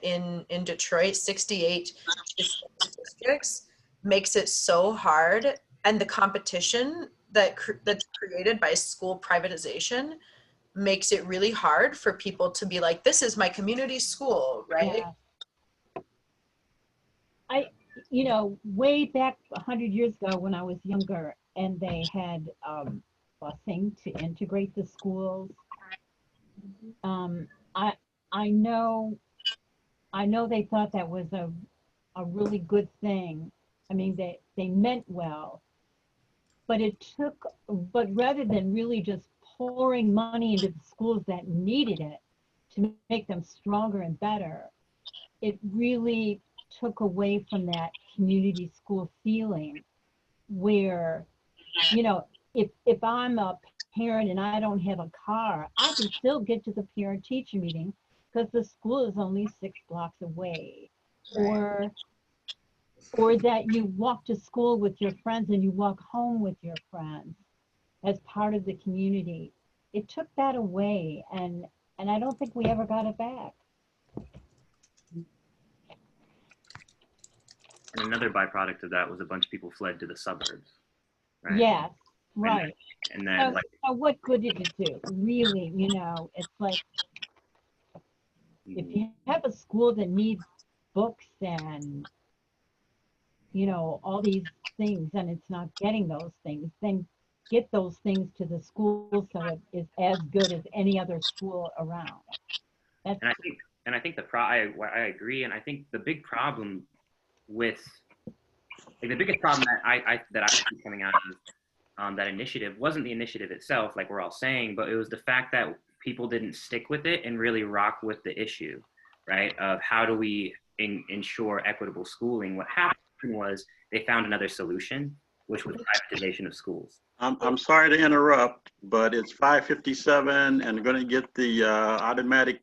in Detroit, 68 districts, makes it so hard, and the competition that's created by school privatization makes it really hard for people to be like, this is my community school, right? Yeah. You know, way back 100 years ago when I was younger and they had busing to integrate the schools, I I know they thought that was a really good thing. I mean, they meant well, but but rather than really just pouring money into the schools that needed it to make them stronger and better, it really took away from that community school feeling where, you know, if I'm a parent and I don't have a car, I can still get to the parent teacher meeting because the school is only 6 blocks away. Right. Or that you walk to school with your friends and you walk home with your friends as part of the community. It took that away, and I don't think we ever got it back. And another byproduct of that was a bunch of people fled to the suburbs. Right? Yes, right. And then so what good did it do? Really, you know, it's like if you have a school that needs books and, you know, all these things and it's not getting those things, then get those things to the school so it is as good as any other school around. And I think I agree, and I think the big problem with, like, the biggest problem that I see coming out of that initiative wasn't the initiative itself, like we're all saying, but it was the fact that people didn't stick with it and really rock with the issue, right? Of how do we ensure equitable schooling? What happened was they found another solution, which was privatization of schools. I'm sorry to interrupt, but it's 5:57 and going to get the automatic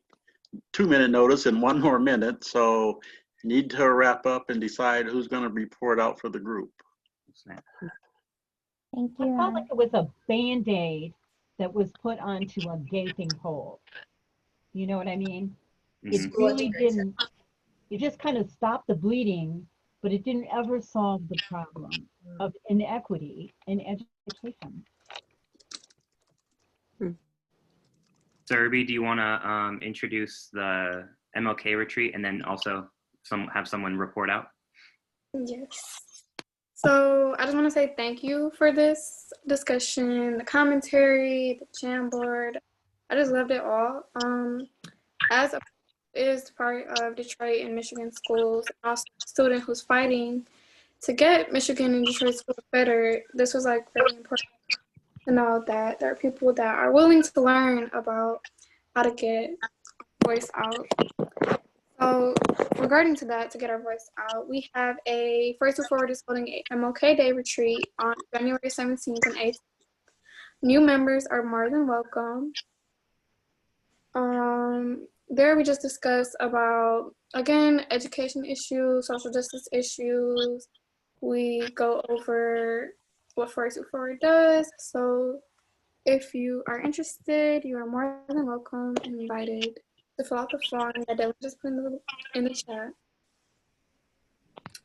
2-minute notice in 1 more minute. So need to wrap up and decide who's going to report out for the group. Thank you. I felt like it was a Band-Aid that was put onto a gaping hole. You know what I mean? It really didn't, it just kind of stopped the bleeding, but it didn't ever solve the problem of inequity in education. Surabhi, do you want to introduce the MLK retreat and then also have someone report out? Yes. So I just want to say thank you for this discussion, the commentary, the Jamboard. I just loved it all. As a part of Detroit and Michigan schools, and also a student who's fighting to get Michigan and Detroit schools better, this was like really important to know that there are people that are willing to learn about how to get voice out. So regarding to that, to get our voice out, we have a First to Forward is holding a MLK Day retreat on January 17th and 18th. New members are more than welcome. There we just discussed about, again, education issues, social justice issues. We go over what First to Forward does. So if you are interested, you are more than welcome and invited to fill out the form that Dylan just put in the chat.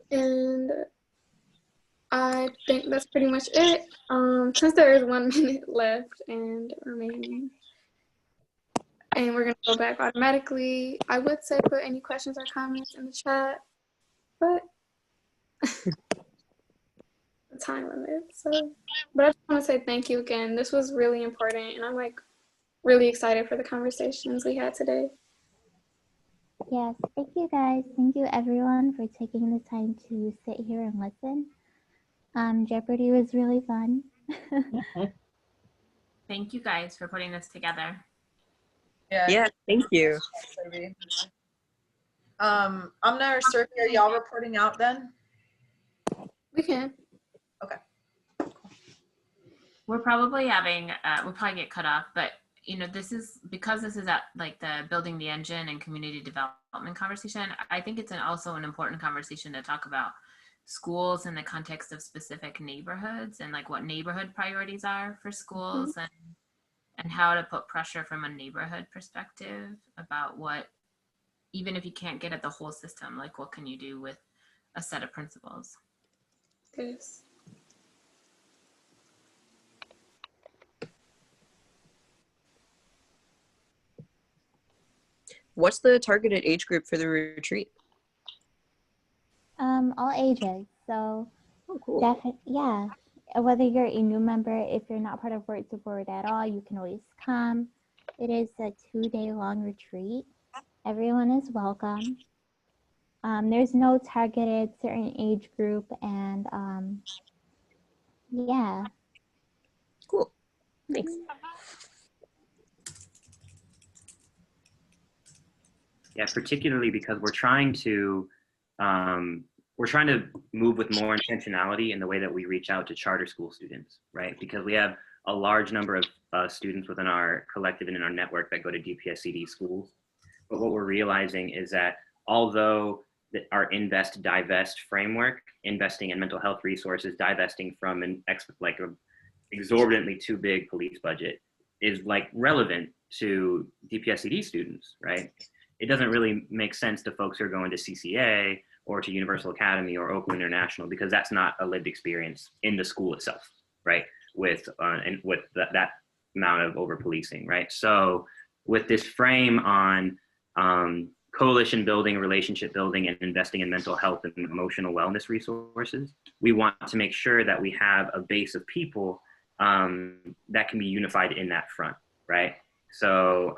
And I think that's pretty much it. Since there is 1 minute left and remaining, and we're gonna go back automatically, I would say put any questions or comments in the chat, but the time limit. So, but I just want to say thank you again. This was really important, and I'm like really excited for the conversations we had today. Yes, thank you guys. Thank you everyone for taking the time to sit here and listen. Jeopardy was really fun. Thank you guys for putting this together. Yeah, thank you. Amna or Surabhi, are y'all reporting out then? We can. Okay. We're probably having, we'll probably get cut off, but you know, because this is at like the building the engine and community development conversation, I think it's also an important conversation to talk about schools in the context of specific neighborhoods and like what neighborhood priorities are for schools, and how to put pressure from a neighborhood perspective about what, even if you can't get at the whole system, like what can you do with a set of principles? Yes. What's the targeted age group for the retreat? All ages. So Oh, cool. yeah. Whether you're a new member, if you're not part of Forward to Forward at all, you can always come. It is a 2-day long retreat. Everyone is welcome. There's no targeted certain age group, and yeah. Cool. Thanks. Yeah, particularly because we're trying to move with more intentionality in the way that we reach out to charter school students, right? Because we have a large number of students within our collective and in our network that go to DPSCD schools. But what we're realizing is that although our invest divest framework, investing in mental health resources, divesting from an exorbitantly too big police budget, is like relevant to DPSCD students, right? It doesn't really make sense to folks who are going to CCA or to Universal Academy or Oakland International, because that's not a lived experience in the school itself, right? With that amount of over policing, right? So with this frame on coalition building, relationship building, and investing in mental health and emotional wellness resources, we want to make sure that we have a base of people that can be unified in that front, right? So,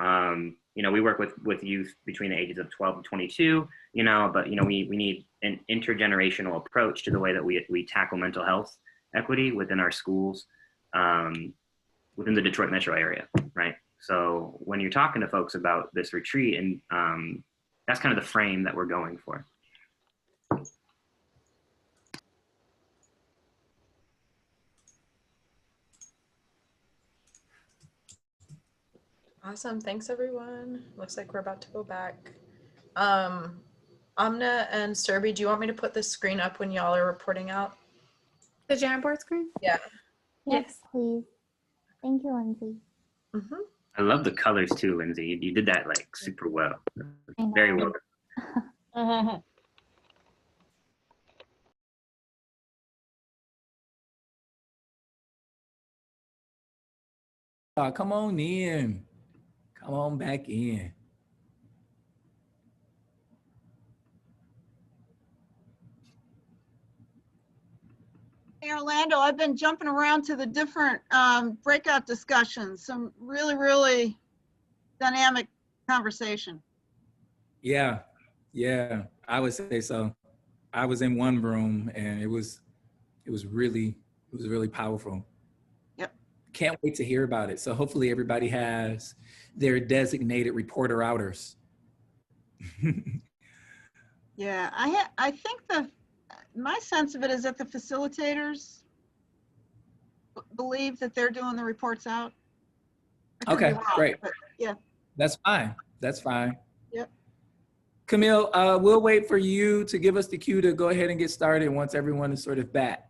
you know, we work with youth between the ages of 12 and 22, you know, but, you know, we need an intergenerational approach to the way that we tackle mental health equity within our schools, within the Detroit metro area, right? So when you're talking to folks about this retreat, and that's kind of the frame that we're going for. Awesome. Thanks, everyone. Looks like we're about to go back. Amna and Surabhi, do you want me to put this screen up when y'all are reporting out? The Jamboard screen? Yeah. Yes, please. Thank you, Lindsay. Mm-hmm. I love the colors too, Lindsay. You did that like super well. Very well. Come on in. Come on back in. Hey, Orlando, I've been jumping around to the different breakout discussions. Some really, really dynamic conversation. Yeah, I would say so. I was in one room and it was really powerful. Yep. Can't wait to hear about it. So hopefully everybody has their designated reporter outers. Yeah, I think my sense of it is that the facilitators believe that they're doing the reports out. Okay, wrong, great. but yeah. That's fine. That's fine. Yep. Camille, we'll wait for you to give us the cue to go ahead and get started once everyone is sort of back.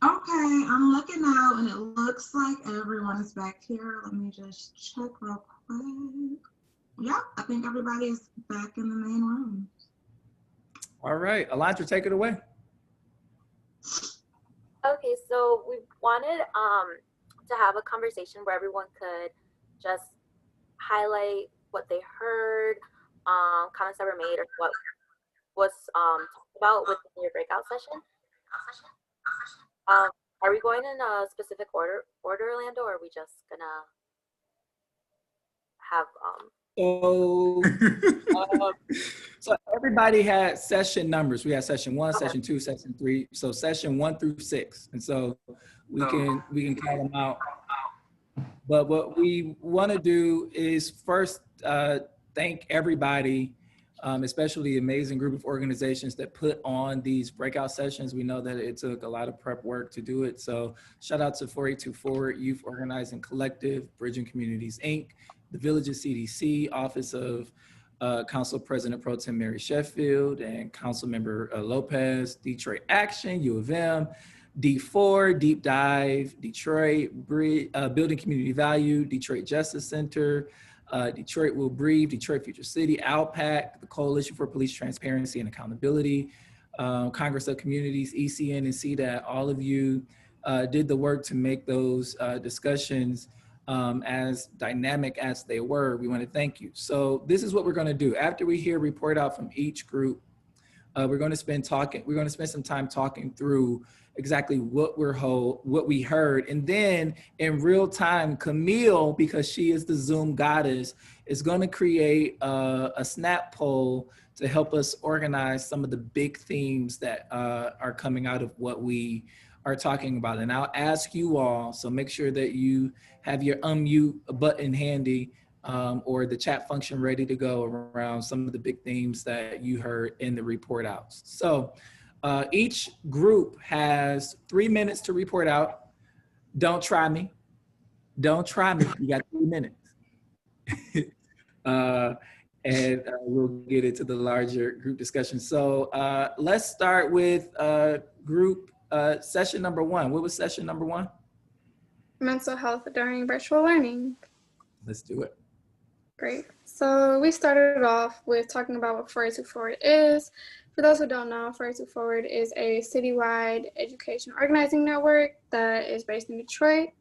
Okay, I'm looking out and it looks like everyone is back here. Let me just check real quick. Yeah, I think everybody is back in the main room. All right, Alondra, take it away. Okay, so we wanted to have a conversation where everyone could just highlight what they heard, comments that were made, or what was talked about within your breakout session. Are we going in a specific order, Orlando, or are we just gonna have So everybody had session numbers. We had session 1, session 2, session 3. So session 1 through 6, and so we can count them out. But what we want to do is first thank everybody, especially the amazing group of organizations that put on these breakout sessions. We know that it took a lot of prep work to do it. So shout out to 482 Forward, Youth Organizing Collective, Bridging Communities, Inc., the Villages CDC, Office of Council President Pro Tem Mary Sheffield and Council Member Lopez, Detroit Action, U of M, D4, Deep Dive, Detroit, Building Community Value, Detroit Justice Center, Detroit Will Breathe, Detroit Future City, ALPAC, the Coalition for Police Transparency and Accountability, Congress of Communities, ECN and CDAT. All of you did the work to make those discussions as dynamic as they were. We want to thank you. So this is what we're going to do. After we hear report out from each group, we're going to spend some time talking through exactly what we heard. And then in real time, Camille, because she is the Zoom goddess, is going to create a snap poll to help us organize some of the big themes that are coming out of what we are talking about. And I'll ask you all, so make sure that you have your unmute button handy, or the chat function ready to go around some of the big themes that you heard in the report outs. So each group has 3 minutes to report out. Don't try me. Don't try me. You got 3 minutes. And we'll get into the larger group discussion. So let's start with group session number 1. What was session number 1? Mental health during virtual learning. Let's do it. Great. So we started off with talking about what 482 Forward is. For those who don't know, 482 Forward is a citywide education organizing network that is based in Detroit.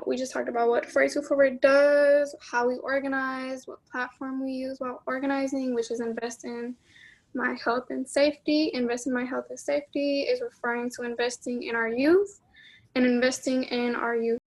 We just talked about what 482 Forward does, how we organize, what platform we use while organizing, which is invest in my health and safety. Invest in my health and safety is referring to investing in our youth and investing in our youth